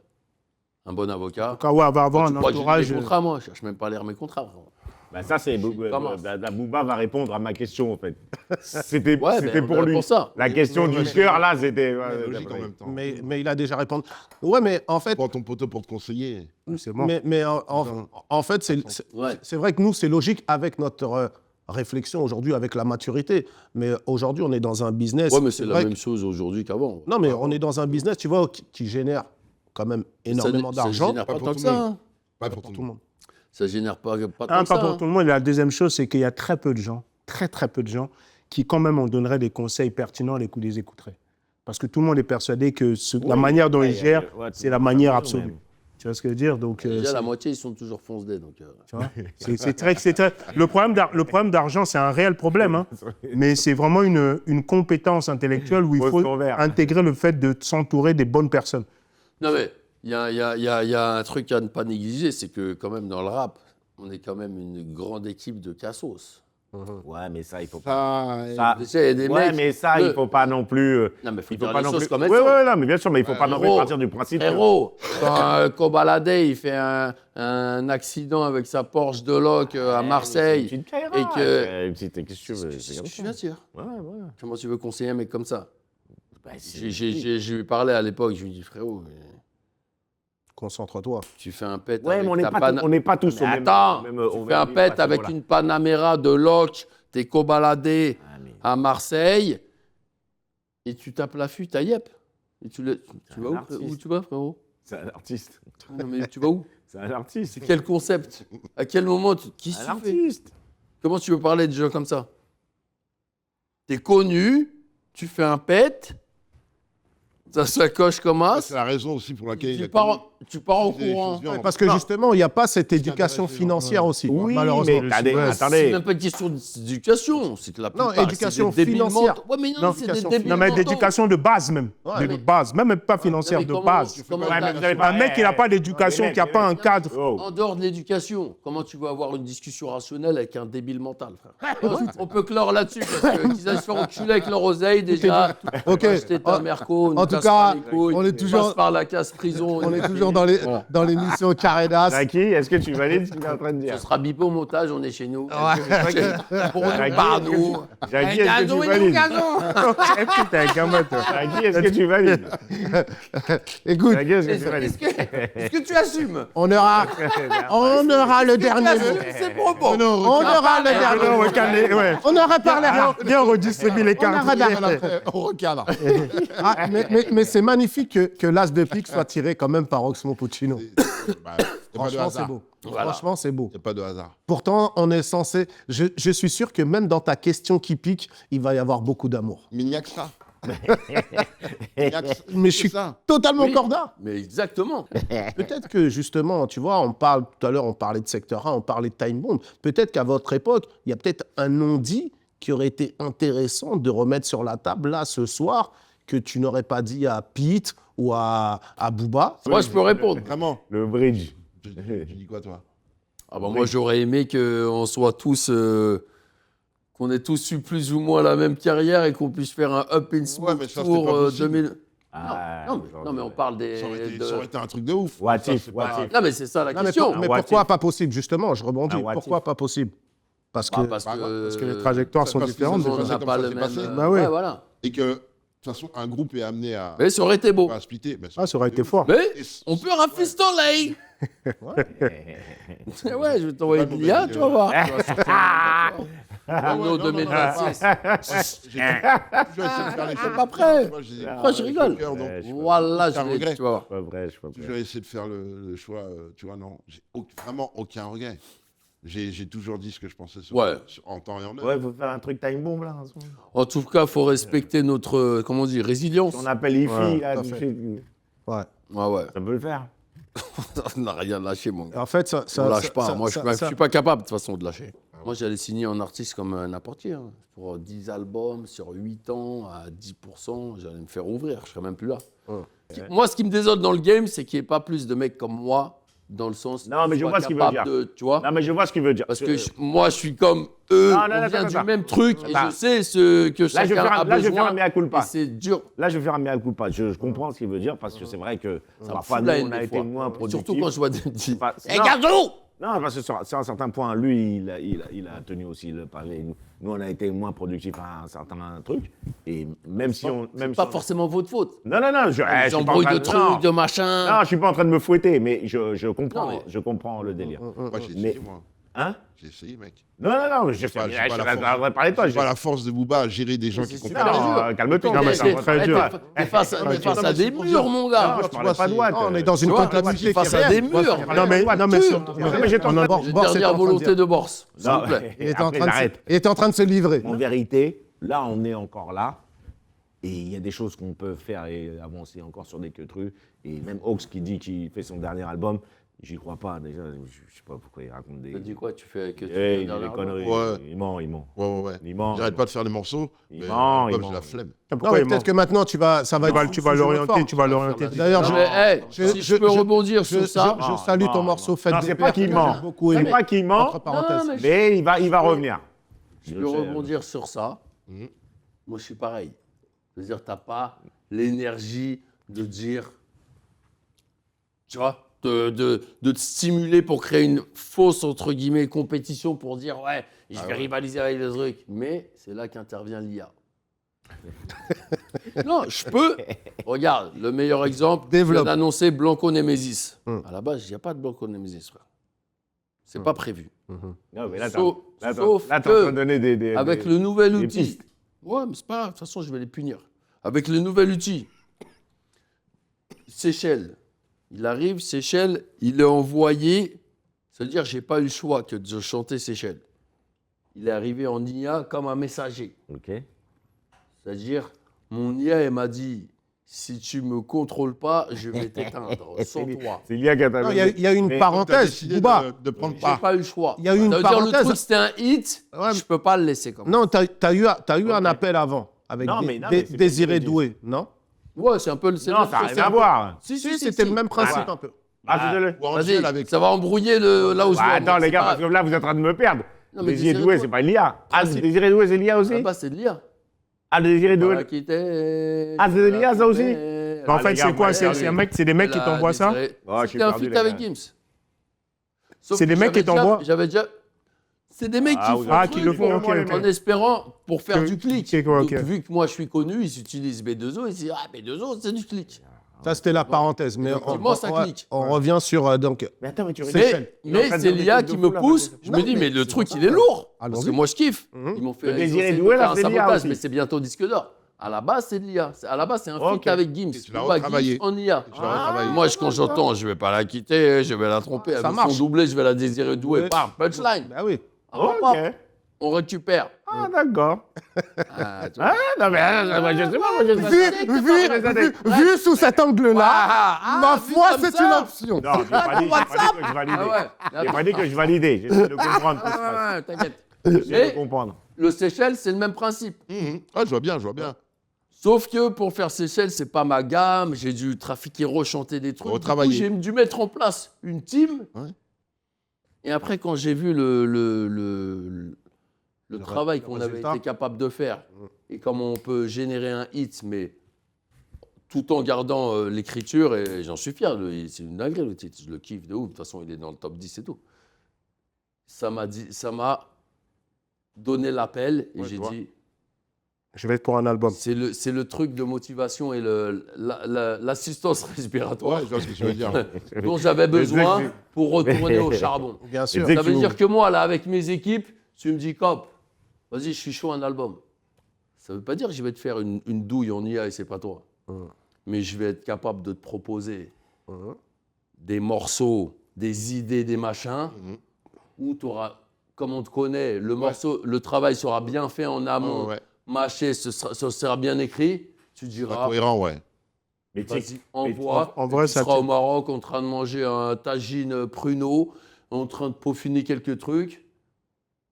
Un bon avocat. Quand ouais, va avoir Tu un crois que j'ai entourage. des contrats, moi. Je cherche même pas à lire mes contrats. frérot. Bah ça, c'est commences. la Booba va répondre à ma question en fait. C'était Ouais, c'était ben, pour on est lui. pour ça. La question Ouais, du c'est cœur là, c'était. Ouais, logique en même temps. Mais il a déjà répondu. Ouais, mais en fait, Prends ton poteau pour te conseiller. C'est mort. mais en fait, Ouais. c'est vrai que nous, c'est logique avec notre réflexion aujourd'hui, avec la maturité. Mais aujourd'hui, on est dans un business. Ouais, mais c'est la vrai même que- chose aujourd'hui qu'avant. Non, mais on est dans un business, tu vois, qui génère quand même énormément Ça d'argent. génère Pas pas pour tant tout que le ça. monde. hein. Pas pour tout le monde. Ça génère pas tant Un, que pas ça. pour hein. tout le monde. Et la deuxième chose, c'est qu'il y a très peu de gens, très peu de gens, qui quand même on donnerait des conseils pertinents, les écouteraient. Parce que tout le monde est persuadé que la manière dont ils gèrent, c'est la manière absolue. Tu vois ce que je veux dire? Donc, Déjà, c'est- la moitié, ils sont toujours foncedés. Donc, tu vois, c'est très. Le problème d'argent, c'est un réel problème, hein. Mais c'est vraiment une compétence intellectuelle où il Pose faut ton verre. intégrer le fait de s'entourer des bonnes personnes. Non, mais il y a un truc à ne pas négliger, c'est que quand même dans le rap, on est quand même une grande équipe de cassos. Ouais, mais ça, il faut pas. Ça, Ça, Tu sais, il y a des ouais, mecs- mais ça, il faut pas non plus. Non, mais faut Il dire faut pas les non choses plus. comme Ouais, elles sont. ouais, non, mais bien sûr, mais il faut pas non plus Frérot, partir du principe. que- Frérot, quand Kobalade, il fait un accident avec sa Porsche de Loc à Marseille. C'est une petite caïra, et que- une petite- qu'est-ce que tu veux, Qu'est-ce c'est comme que tu ça. viens de dire? Ouais, ouais. Comment tu veux conseiller un mec comme ça? Bah, c'est- Je lui ai parlé à l'époque, je lui ai dit, frérot, Concentre-toi. tu fais un pet Ouais, avec mais on n'est ta pas, Pana- on n'est pas tous au Mais même. attends, même- tu au fais un même pet niveau à ce avec niveau-là. une Panamera de Loc, t'es cobaladé Ah, mais- à Marseille, et tu tapes la fuite à Yep. Et tu vas où, artiste. où tu vas, frérot? C'est un artiste. Non, mais tu vas où? C'est un artiste. C'est quel concept? À quel moment? Qu'est-ce Un que tu fais? artiste. Comment tu veux parler de gens comme ça? T'es connu, tu fais un pet, ta sacoche comme as, c'est la raison aussi pour laquelle il a tu pars au des courant. choses bien. Parce que justement, il n'y a pas cette éducation intéresse les gens. financière aussi, Oui, malheureusement. mais attendez, C'est attendez. même pas une question d'éducation, c'est que la plupart, éducation c'est des débiles financière. mentaux. Ouais, mais non, Non, c'est des éducation débiles Non, mais mentaux. d'éducation de base même. Ouais, de mais- base, même pas financière, mais de comment- base. comment Ouais, mais t'as- vous avez pas- Un mec qui n'a pas d'éducation, mais qui n'a mec, pas un mec. cadre. Oh. En dehors de l'éducation, comment tu veux avoir une discussion rationnelle avec un débile mental, frère? On peut clore là-dessus, parce que qu'ils aillent se faire enculer avec leur oseille, déjà. Ok. Acheter ta merco, en tout cas, on est toujours- passe par la casse prison. On est toujours dans l'émission Caredas. Jackie, est-ce que tu valides ce qu'il est en train de Ce dire? sera bipé au montage, on est chez nous. Pour Jackie, nous, par nous. Jackie, est-ce que tu valides? Putain, gamin, toi. Jackie, est-ce que tu valides? Écoute, Jackie, est-ce que tu valides? Est-ce que tu assumes? on aura le dernier mot. C'est propos. On aura le dernier mot. Ouais. On aura parlé. Viens, on redistribue les On cartes. aura parlé. On recadre. Ah, mais c'est magnifique que l'as de pique soit tiré quand même par Oxmo Puccino. Bah, y a pas de Franchement, c'est hasard. beau. Voilà. Franchement, c'est beau. Il n'y a pas de hasard. Pourtant, on est censé. Je suis sûr que même dans ta question qui pique, il va y avoir beaucoup d'amour. Mais il n'y a que ça. Mais je suis totalement Oui. corda. Mais exactement. Peut-être que justement, tu vois, tout à l'heure, on parlait de secteur 1, on parlait de time bomb. Peut-être qu'à votre époque, il y a peut-être un non-dit qui aurait été intéressant de remettre sur la table là ce soir que tu n'aurais pas dit à Pete ou à Booba. Moi, je peux répondre. Vraiment. Le bridge. Tu dis quoi, toi? Ah bah moi, j'aurais aimé qu'on soit tous... qu'on ait tous eu plus ou moins la même carrière et qu'on puisse faire un up in smoke mais ça, c'était tour pas possible. 2000... Ah, non, mais on parle des... Ça aurait été un truc de ouf. What Ça, if, c'est what pas- if. Non, mais c'est ça la Non, mais, question. mais what pourquoi if. pas possible, justement? Je rebondis. Un what Pourquoi if. pas possible? Parce que... Parce Parce que les trajectoires sont parce que différentes. c'est on passé n'a comme pas ça, le c'est même... passé. Bah oui. ouais, voilà. Et que, de toute façon, un groupe est amené à Mais ça aurait été beau. splitter. Mais Ah, ça aurait été ouf. fort. Mais Et on peut rafistoler. Ouais, je vais t'envoyer de Pas l'IA, mauvais, tu vas voir. ouais, Renault non, non, 2026. J'ai toujours essayé de faire les choses. pas prêt. Moi, j'ai- Pourquoi je rigole le cœur, donc, Voilà, Aucun je vais, regret. tu vas voir. Pas vrai, je suis pas J'ai vrai. toujours essayé de faire le choix, tu vois, non. J'ai vraiment aucun regret. J'ai toujours dit ce que je pensais Ouais. en temps et en heure. Ouais, faut faire un truc time bomb là. en ce moment. En tout cas, il faut respecter notre, comment on dit, résilience. On appelle IFI, Ouais, là, tout à tu fait. fais- Ouais. Ouais. ça peut le faire. On n'a rien lâché, mon gars. En fait, ça... On lâche pas. Moi, je ça- suis pas capable, de toute façon, de lâcher. Moi, j'allais signer un artiste comme n'importe qui. Hein. Pour 10 albums, sur 8 ans, à 10%, j'allais me faire ouvrir. Je serais même plus là. Moi, ce qui me désole dans le game, c'est qu'il n'y ait pas plus de mecs comme moi, dans le sens... Non, mais qui je soient vois ce qu'il veut capables dire. de- tu vois. Non, mais je vois ce qu'il veut dire. Parce que moi, je suis comme eux, Non, non, on non, vient attends, du attends. même truc, et Bah, je sais ce que Là, je vais chacun faire, a là, je vais faire besoin. un mea Et culpa. c'est dur. Là, je vais faire un mea culpa. Je comprends ce qu'il veut dire parce que c'est vrai que Ça me parfois, fout nous, la haine on a des été fois. moins productifs. Surtout quand je vois des petits. Enfin, Eh, non. Gazou! Non, parce que sur un certain point, lui, il a tenu aussi le parler. Nous, on a été moins productifs à un certain truc. Et même si on. Même Pas si on- forcément votre faute. Non, non, non. Je suis pas en J'embrouille train de trucs, de Non, machin. non, je suis pas en train de me fouetter, mais je comprends, Non, mais- je comprends le délire. Moi, j'ai Mais- essayé, moi. Hein? J'ai essayé, mec. Non, non, non, je J'ai pas la force. parler de toi. J'ai pas la force de Booba à gérer des gens qui c'est comprennent. super. Non, calme-toi. Non, mais Eh, c'est eh, très eh, dur. T'es face à des murs, mon Non, gars. je parlais pas de Watt. on est dans une Tu vois, comptabilité face qui est à des réelle. murs. Non, mais j'ai on en- J'ai Boris est dernière en train de volonté dire. de Borse, s'il Non, vous plaît. Il était en après, train de se- j'arrête. il était en train de se livrer. En vérité, là, on est encore là. Et il y a des choses qu'on peut faire et avancer encore sur des trucs. Et même Hawks qui dit qu'il fait son dernier album, j'y crois pas déjà. Je sais pas pourquoi il raconte des. T'as dit quoi? Tu fais que tu Eh, fais il dit dernier des album? conneries. Ouais. Il ment, il ment. Ouais. Il ment. J'arrête pas de faire des morceaux. Il mais ment, l'album, il j'ai ment. la flemme. Non, Pourquoi mais il ment peut-être que maintenant, ça va Tu être vas sous une autre l'orienter, forme. tu vas l'orienter. D'ailleurs, Non, je- mais, je- si je peux rebondir sur ça. je salue ton morceau Fête Non, des c'est pas Pères qu'il que ment. j'ai beaucoup C'est aimé. pas qu'il ment, Entre parenthèses. Non, mais mais il va revenir. Je peux rebondir sur ça. Mhm. Moi, je suis pareil. C'est-à-dire, t'as pas l'énergie de dire, tu vois, de te stimuler pour créer une fausse, entre guillemets, compétition pour dire, ouais, je vais rivaliser avec les trucs. Mais c'est là qu'intervient l'IA. Non, je peux. Regarde, le meilleur exemple, je viens Développe. d'annoncer Blanco Nemesis. Hum. À la base, il n'y a pas de Blanco Nemesis, frère. C'est pas prévu. Non, mais là, Sauf- t'es en sauf train que de donner des. Avec le nouvel des outil. pistes. Ouais, mais c'est pas grave, de toute façon, je vais les punir. Avec le nouvel outil, Seychelles, il arrive, Seychelles, il est envoyé, c'est-à-dire, j'ai pas eu le choix que de chanter Seychelles. Il est arrivé en IA comme un messager. Ok. C'est-à-dire, mon IA, elle m'a dit, si tu me contrôles pas, je vais t'éteindre sans toi. C'est lié à Non, il y a une Mais- T'as parenthèse, décidé Booba. de prendre J'ai part. pas eu le choix. Il y a eu une Ça veut dire, le parenthèse. truc, c'était un hit, Ouais, je peux pas le laisser comme ça. Non, t'as eu un appel avant avec Non, mais c'est pas Désiré ce que je Doué, non? Ouais, c'est un peu le... c'est Non, le- ça n'a c'est rien un à peu- voir. Si, Si, c'était le même principe un peu. Ah, désolé. Ou Angèle Vas-y, avec. ça va embrouiller là où je Ah, vais. attends, les C'est gars, pas- parce que là, vous êtes en train de me perdre. Non, mais Désiré Désiré Doué, Doué. c'est pas l'IA. Ah, Désiré Doué, c'est l'IA aussi Ah bah, c'est de l'IA. Ah, Désiré Doué. Qui était... Ah, c'est de l'IA, ça aussi Mais en Ah, fait, les gars, c'est quoi moi, C'est un mec, c'est des mecs qui t'envoient ça Oh, je suis C'était un perdu, feat les avec gars. Gims. Sauf C'est des que mecs qui j'avais déjà- t'envoient J'avais déjà... C'est des mecs Ah, qui vous font Ah, le qui truc le font, ok, en ok. espérant pour faire Que- du clic. ok, ouais, ok. Donc, vu que moi je suis connu, ils utilisent B2O, ils se disent ah B2O c'est du clic. Ça, c'était la parenthèse. Mais Effectivement, ça clique. on revient sur... donc, Mais attends, mais tu Seychelles. Mais c'est l'IA qui me pousse. Je me dis mais le truc il est lourd. Parce Allons-y. que moi je kiffe. Mhm. Ils m'ont fait Le ils ont Désiré essayé de Doué, faire là, un c'est l'IA sabotage, aussi. mais c'est bientôt disque d'or. À la base c'est de l'IA. À la base c'est un feat Ok. avec Gims. tu l'as Booba, retravaillé. Gims en IA. Tu l'as retravaillé. Moi quand j'entends je vais pas la quitter, je vais la tromper. Elle Ça veut marche. son doublé, je vais la désirer douée. Ouais. Bam, punchline. bah oui. Hop, hop. On récupère. Ah, d'accord. Ah, tu vois. Non, mais moi, je sais pas. Moi, je sais pas. Vu sous cet angle-là, ma foi, comme c'est ça. une option. Non, j'ai pas dit que je validais. Ah ouais. J'ai pas dit que je validais. J'essaie de comprendre. Ah, ouais, t'inquiète. J'essaie Mais de comprendre. le Seychelles, c'est le même principe. Ah, je vois bien, je vois bien. Sauf que pour faire Seychelles, c'est pas ma gamme. J'ai dû trafiquer, rechanter des trucs. Du coup, Retravailler. j'ai dû mettre en place une team. Ouais. Et après, quand j'ai vu le travail qu'on avait résultat. été capable de faire et comment on peut générer un hit, mais tout en gardant l'écriture, et j'en suis fier, c'est une dinguerie le titre, je le kiffe de ouf. De toute façon, il est dans le top 10 et tout. Ça m'a donné l'appel et Ouais, j'ai je vois. dit, Je vais être pour un album. c'est le truc de motivation et l'assistance respiratoire Ouais, je vois ce que tu veux dire. dont j'avais besoin pour retourner au charbon. Bien sûr. Ça veut dire que moi, là, avec mes équipes, tu me dis, Cop, vas-y, je suis chaud un album. Ça ne veut pas dire que je vais te faire une douille en IA et c'est pas toi. Mais je vais être capable de te proposer des morceaux, des idées, des machins, où tu auras, comme on te connaît, le travail sera bien fait en amont, Ouais. mâché, ce sera bien écrit. Tu Pas diras, cohérent, ouais. Mais tu sais, vas-y, envoie. En vrai, Tu ça seras au tient. Maroc en train de manger un tagine pruneau, en train de peaufiner quelques trucs.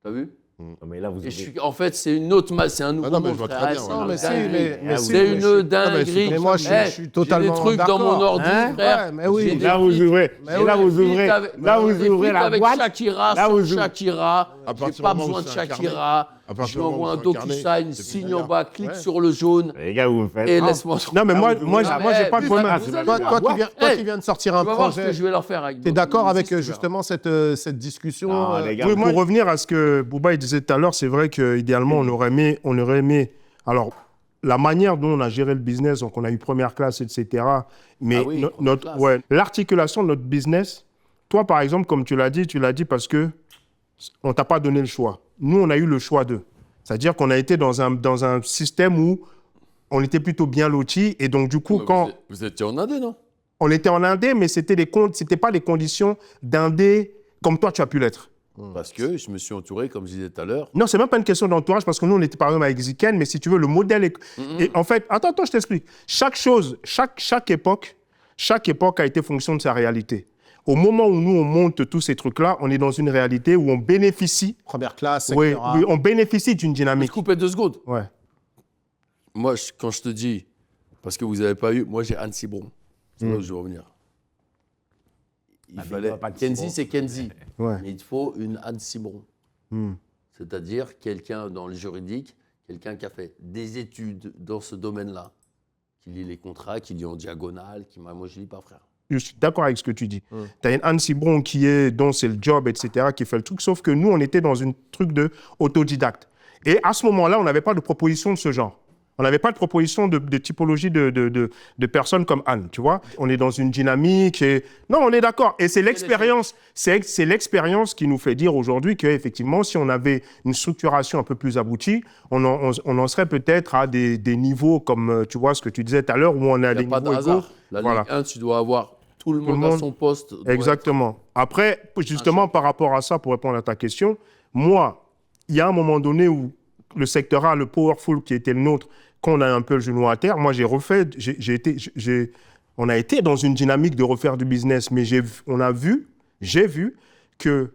T'as vu? non, mais là, vous Et avez... en fait, c'est une autre c'est un nouveau non, mais je monde, vois frère. très bien, Ah, ouais. c'est Non, une mais si, dinguerie. mais si, C'est mais une dinguerie. mais moi, je suis totalement J'ai des trucs dans mon d'accord. ordi, Hein? frère. Ouais, mais oui. J'ai des Là, vous feats- ouvrez. Mais Là, oui, vous ouvrez. Là, vous des ouvrez feats la avec boîte. Shakira, Là, sans vous ouvrez. Shakira. À J'ai partir du pas moment où besoin de c'est incarné, Shakira. à partir Je du lui moment envoie où un c'est incarné, DocuSign, c'est signe bizarre. en bas, clique Ouais. sur le jaune Les gars, vous me faites. et laisse-moi. Non, mais moi, Non, j'ai pas de mais problème. vous Toi- allez Toi, voir. toi qui viens de sortir un Tu vas voir ce que projet, je vais leur faire avec tu es d'autres d'accord avec musiciens, tu verras. justement cette discussion Non, les gars, Oui, moi, pour revenir à ce que Bouba il disait tout à l'heure, c'est vrai qu'idéalement, on aurait aimé. Alors, la manière dont on a géré le business, donc on a eu première classe, etc. Mais Ah oui, première classe. l'articulation de notre business, toi, par exemple, comme tu l'as dit parce que on t'a pas donné le choix. Nous, on a eu le choix d'eux. C'est-à-dire qu'on a été dans un système où on était plutôt bien lotis. Et donc, du coup, Mais quand vous étiez en Indé, non? on était en indé, mais c'était pas les conditions d'indé comme toi, tu as pu l'être. Parce que je me suis entouré, comme je disais tout à l'heure. Non, c'est même pas une question d'entourage parce que nous, on était par exemple avec Ziken, mais si tu veux, le modèle est... Et en fait, attends, je t'explique. Chaque époque a été fonction de sa réalité. Au moment où nous, on monte tous ces trucs-là, on est dans une réalité où on bénéficie, première classe, oui, etc. on bénéficie d'une Mais dynamique. je coupais 2 secondes. Ouais. Moi, quand je te dis, parce que vous n'avez pas eu, moi j'ai Anne Cibron. C'est là où je veux revenir. Il Ah, mais fallait. il doit pas de Kenzie, Cibron. c'est Kenzie. Ouais. Mais il te faut une Anne Cibron. C'est-à-dire quelqu'un dans le juridique, quelqu'un qui a fait des études dans ce domaine-là, qui lit les contrats, qui lit en diagonale, moi je lis pas, frère. Je suis d'accord avec ce que tu dis. Tu as une Anne Cibron dont c'est le job, etc., qui fait le truc, sauf que nous, on était dans un truc de autodidacte. Et à ce moment-là, on n'avait pas de proposition de ce genre. On n'avait pas de proposition de typologie de personnes comme Anne, tu vois. On est dans une dynamique et... Non, on est d'accord. Et c'est l'expérience qui nous fait dire aujourd'hui qu'effectivement, si on avait une structuration un peu plus aboutie, on en serait peut-être à des niveaux comme, tu vois, ce que tu disais tout à l'heure, où on a Il des n'y a pas de niveaux égaux. hasard. La Ligue 1, tu dois avoir tout le monde à son poste. doit Exactement. Après, justement, par rapport à ça, pour répondre à ta question, moi, il y a un moment donné où le secteur A, le powerful qui était le nôtre, quand on a un peu le genou à terre, moi, on a été dans une dynamique de refaire du business, mais j'ai vu que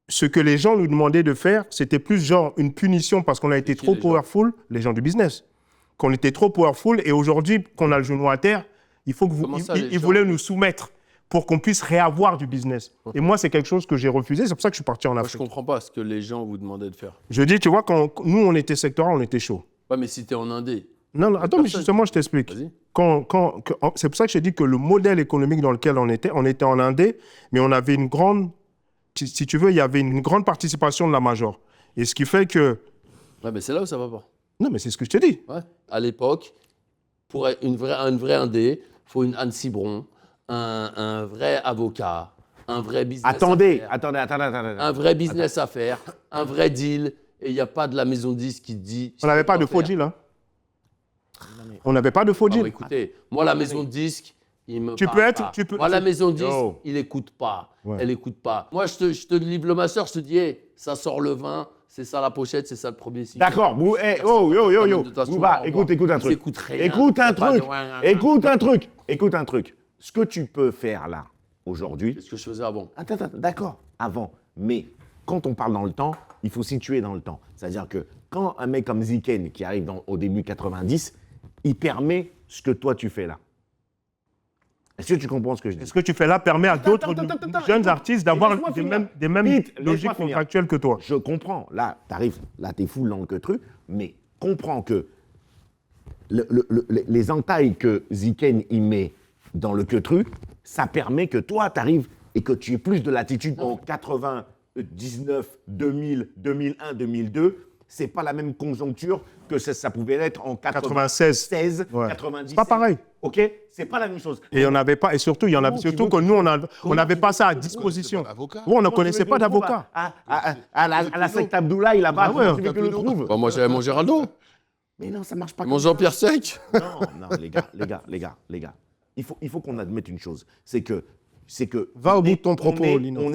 ce que les gens nous demandaient de faire, c'était plus genre une punition parce qu'on a été trop powerful, les gens du business. Qu'on était trop powerful et aujourd'hui, qu'on a le genou à terre, il faut que Comment ça, les ils gens voulaient nous soumettre pour qu'on puisse réavoir du business. Et moi, c'est quelque chose que j'ai refusé. C'est pour ça que je suis parti en Moi, je Afrique. ne comprends pas ce que les gens vous demandaient de faire. Je dis, tu vois, quand nous, on était sectoral, on était chaud. Ouais, mais si tu es en Indé, Non, attends, mais personne. justement, je t'explique. vas-y. C'est pour ça que je te dis que le modèle économique dans lequel on était en Indé, mais on avait une grande, si tu veux, il y avait une grande participation de la major. Et ce qui fait que... Ouais, mais c'est là où ça va pas. Non, mais c'est ce que je te dis. Ouais. À l'époque, pour être une vraie Indé, il faut une Anne Cibron, un vrai avocat, un vrai business Attendez. à faire, Attendez. un vrai business à faire, un vrai deal, et il n'y a pas de la maison 10 qui te dit... On n'avait pas de faux deal. deal, hein. On n'avait pas de faux deal. Écoutez, moi, la maison de disque, il me Tu parle peux être- pas. tu peux- Moi, la maison de disque, Yo. il n'écoute pas. Ouais. Elle n'écoute pas. Moi, je te livre le master, je te dis, hey, ça sort le 20, c'est ça la pochette, c'est ça le premier single. D'accord, Booba, écoute un truc. Écoute un truc. Ce que tu peux faire là, aujourd'hui. C'est ce que je faisais avant. Attends, d'accord, avant. Mais quand on parle dans le temps, il faut situer dans le temps. C'est-à-dire que quand un mec comme Ziken, qui arrive au début 90, il permet ce que toi tu fais là. Est-ce que tu comprends ce que je dis? Ce que tu fais là permet à d'autres jeunes artistes d'avoir des mêmes logiques finir. contractuelles que toi. Je comprends. Là, t'arrives, là, t'es full dans le queutru, mais comprends que les entailles que Ziken y met dans le queutru, ça permet que toi, t'arrives et que tu aies plus de latitude en 99, 2000, 2001, 2002. C'est pas la même conjoncture que ça pouvait être en 96, Ouais. 97. C'est pas pareil. OK? C'est pas la même chose. Et on n'avait pas, et surtout, il y en avait, surtout que nous, on n'avait pas ça à disposition. On ne connaissait pas d'avocat. À la secte Abdoulaye, là-bas, Ah ouais, tu veux que le trouve? Bah, moi, j'avais mon Géraldo, Mais non, ça marche pas mon comme ça. Jean-Pierre Sec. Non, les gars. Il faut qu'on admette une chose. C'est que Va au bout de ton propos, Lino.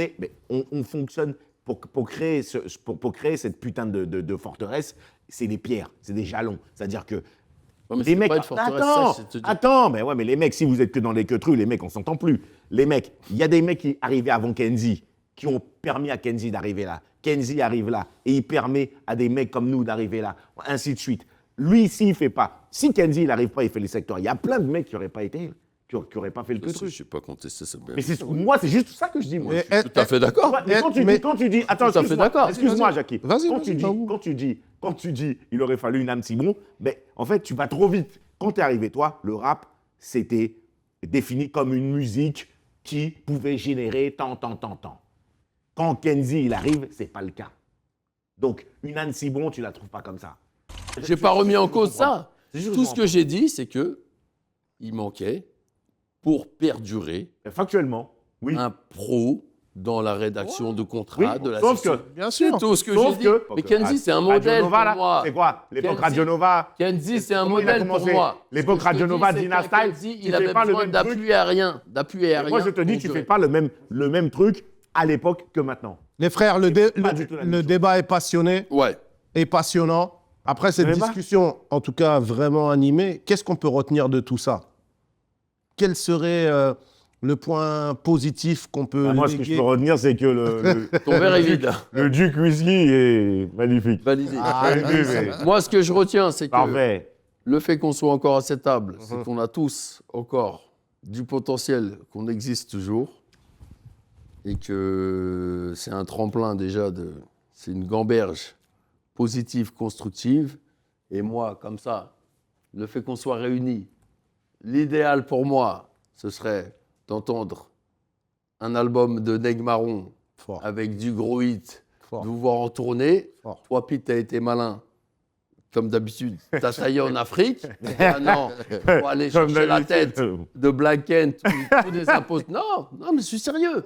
on fonctionne pour créer cette putain de forteresse. C'est des pierres, c'est des jalons. C'est-à-dire que Ouais, mais les c'est mecs, pas une forteresse, attends, mais les mecs, si vous êtes que dans les queutrus, les mecs, on s'entend plus. Les mecs, il y a des mecs qui arrivaient avant Kenzie, qui ont permis à Kenzie d'arriver là. Kenzie arrive là et il permet à des mecs comme nous d'arriver là, ainsi de suite. Lui, s'il fait pas, si Kenzie il n'arrive pas, il fait les secteurs. Il y a plein de mecs qui n'auraient pas été, qui auraient pas fait le queutru. Je ne suis pas contesté, c'est bien. Mais moi, c'est juste ça que je dis, moi. Je suis tout à fait d'accord. Mais quand tu dis, attends, tout à fait d'accord. excuse-moi, Jackie. Vas-y, Quand tu dis, il aurait fallu une âme si bon, mais en fait, tu vas trop vite. Quand tu es arrivé, toi, le rap, c'était défini comme une musique qui pouvait générer tant. Quand Kenzie, il arrive, c'est pas le cas. Donc, une âne si bon, tu la trouves pas comme ça. J'ai pas remis en cause ça. Tout ce que j'ai dit, c'est que il manquait, pour perdurer, Factuellement, oui. un pro dans la rédaction de contrats, Oui, de la sauf session. que- Bien sûr. C'est tout ce que Sauf j'ai dit. que- Mais Kenzie, c'est un modèle Radio Nova, pour là, moi. c'est quoi? L'époque Kenzie- Radio Nova. Kenzie, c'est un Comment il a modèle pour commencé? moi. L'époque Ce que je te Radio dis, Nova, c'est Dina que Style, Kenzie, tu il fais avait pas le besoin même truc. d'appui aérien. Moi, je te dis, tu fais pas le même truc à l'époque que maintenant. Les frères, pas du tout la même le chose. débat est passionné Ouais. et passionnant. Après cette Débat. discussion, en tout cas vraiment animée, qu'est-ce qu'on peut retenir de tout ça? Quel serait le point positif qu'on peut Moi, ce que je léguer? peux retenir, c'est que Ton verre est vide, là. le Duc Whisky est magnifique. Validé. Mais- Moi, ce que je retiens, c'est que Parfait. le fait qu'on soit encore à cette table, c'est qu'on a tous encore du potentiel, qu'on existe toujours, et que c'est un tremplin déjà, c'est une gamberge positive, constructive. Et moi, comme ça, le fait qu'on soit réunis, l'idéal pour moi, ce serait d'entendre un album de Neg Marron Fort. avec du gros hit, Fort. de vous voir en tournée. Fort. Toi, Pete, t'as été malin. Comme d'habitude, t'as saillé en Afrique. Maintenant, faut aller Comme chercher la d'habitude. tête de Black Kent, tous des impostes. Non, mais je suis sérieux.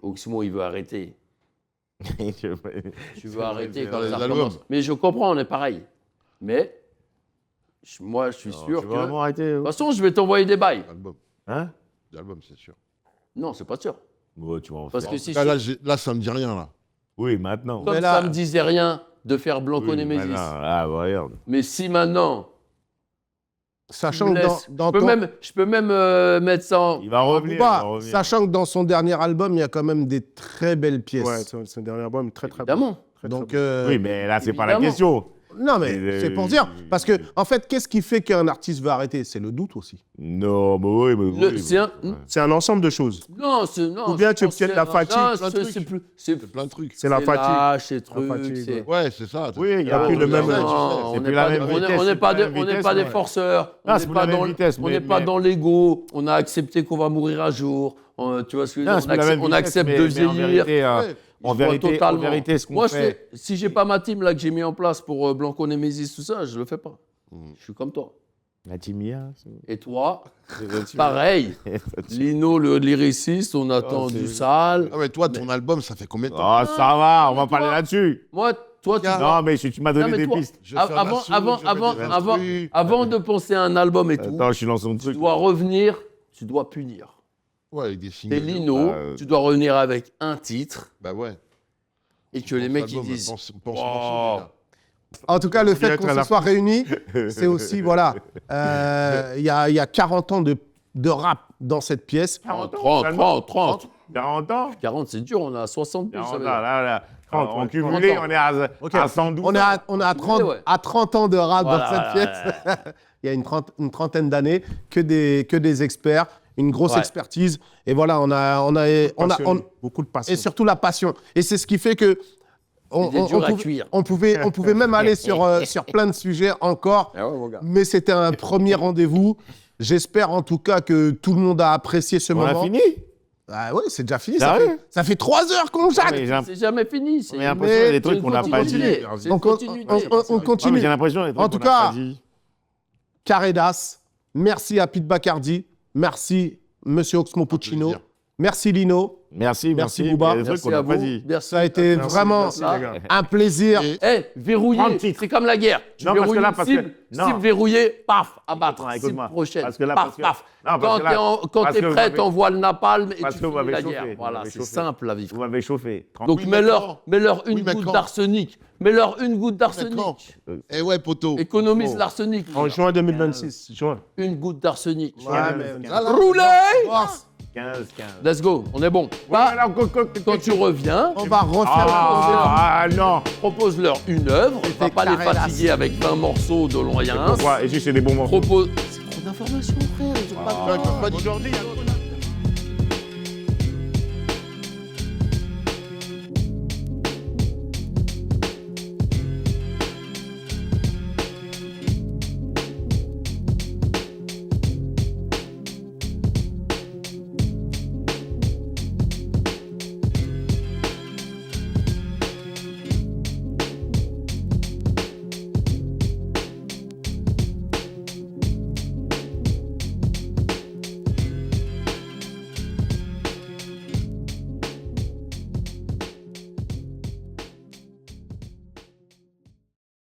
Oxmo, il veut arrêter. Tu veux arrêter quand les ça albums. recommence. Mais je comprends, on est pareil. Mais moi, je suis sûr que... De arrêter toute façon, je vais t'envoyer des bails. Album. Hein? L'album, c'est sûr. Non, c'est pas sûr. Ouais, tu vas en Parce faire. que si Là, ça me dit rien, là. Oui, maintenant. comme Mais là- ça me disait rien de faire Blanco Oui, Nemesis. maintenant. Ah, bah, regarde. Mais si maintenant, Sachant tu me que laisses- dans je peux même mettre ça en... Il va revenir. Booba, il va revenir. sachant que dans son dernier album, il y a quand même des très belles pièces. Ouais, c'est un dernier album très bon. Évidemment. Donc, Oui, mais là, c'est pas la Évidemment. question. non, mais Et, c'est pour dire. Parce que, en fait, qu'est-ce qui fait qu'un artiste va arrêter? C'est le doute aussi. Non, mais oui, mais oui. C'est un- C'est un ensemble de choses. Non, c'est... Non, Ou bien je tu pense obtiens de que la c'est- fatigue, non, plein de c'est trucs. plus... C'est plein de trucs. C'est la fatigue. lâche, c'est truc, fatigue, c'est... Ouais, c'est ça. Oui, il y Il y a a plus le même- Non, on C'est n'est plus pas la des- même on est- vitesse, on n'est c'est pas plus la des- même on n'est vitesse, pas des ouais. forceurs. Ah, On c'est n'est plus la pas même dans vitesse, on mais- n'est pas mais- dans l'ego. On a accepté qu'on va mourir un jour. Tu vois ce que je veux Non, dire? c'est plus la même On vitesse, accepte mais- de mais en vieillir. vérité, en Je vois vérité, totalement. en vérité, ce qu'on Moi, fait... si j'ai pas ma team là que j'ai mis en place pour Blanco Nemesis, tout ça, je le fais pas. Je suis comme toi. La timia. Et toi, pareil. Lino, le lyriciste, on attend du sale. Ah, mais toi, ton album, ça fait combien de temps? Oh, ça va, on va parler là-dessus. Moi, toi, tu Regarde. Non, mais tu m'as Non, donné mais des toi, pistes. Je vais faire la soupe, je vais mettre des trucs. avant de penser à un album et tout, Attends, je suis dans son tu truc. dois revenir, tu dois punir. Ouais, avec des T'es singles. Lino, tu dois revenir avec un titre. Bah ouais. Et que les mecs, ils disent... Oh. En tout cas, le fait être qu'on à se la- soit réunis, c'est aussi, voilà, il y a 40 ans de rap dans cette pièce. 40 ans, 30, seulement. 30. 40 ans. 40, c'est dur, on a 60 plus. 40 ça ans, veut dire. là. En 30 cumulé, ans. on est à 112. On est à 30, Ouais. à 30 ans de rap Voilà, dans cette voilà, pièce. Il y a une trentaine d'années, que des experts, une grosse Ouais. expertise. Et voilà, Beaucoup de passion. et surtout la passion. Et c'est ce qui fait que Il est dur à cuire. on pouvait même aller sur plein de sujets encore. Ah ouais, mon gars. Mais c'était un premier rendez-vous. J'espère en tout cas que tout le monde a apprécié ce On moment. a fini. Ah ouais, c'est déjà fini. Sérieux Ça fait 3 heures qu'on Mais jacque. j'ai l'imp- C'est jamais fini. C'est mais j'ai l'impression qu'il y a des c'est trucs une qu'on n'a pas dit. continuité. C'est une On continuité. on Ouais, continue. mais j'ai l'impression des trucs En tout qu'on n'a cas, pas dit. Caredas, merci à Pete Bacardi, merci Monsieur Oxmo Puccino, plaisir. merci Lino. Merci, Merci, merci. Bouba. Il y a des trucs Merci qu'on à n'a pas vous. dit. Merci. Ça a été Merci, vraiment merci, les gars. un plaisir. Et- Verrouillé, Prends le titre. c'est comme la guerre. Tu Non, parce que verrouilles là, une parce cible, que- non. cible verrouillée, paf, abattre. Écoute-moi, Cible écoute-moi. prochaine, Parce que là, paf, parce que- paf. Non, parce que là- Quand parce t'es que vous prêt, m'avez- t'envoies le napalm et Parce tu que vous finis m'avez la chauffé, guerre. vous Voilà, m'avez c'est chauffé. simple la vie. Vous m'avez chauffé. Donc Oui, mais quand mets-leur une Oui, mais goutte quand d'arsenic. Mets-leur une goutte quand d'arsenic. Eh ouais, poteau. Économise l'arsenic. En juin 2026. Juin. Une goutte d'arsenic. Ouais, mais- Là, là, Roulez. Force. 15. Let's go, on est bon. Bah, Quand tu reviens, On va refaire Ah non. propose-leur une œuvre. On va pas les Caredas. fatiguer avec 20 morceaux de loyens. Pourquoi? Et si c'est des bons morceaux. Propose. C'est trop d'informations, frère. Ils ont pas- ils peuvent pas dire. Aujourd'hui, il y a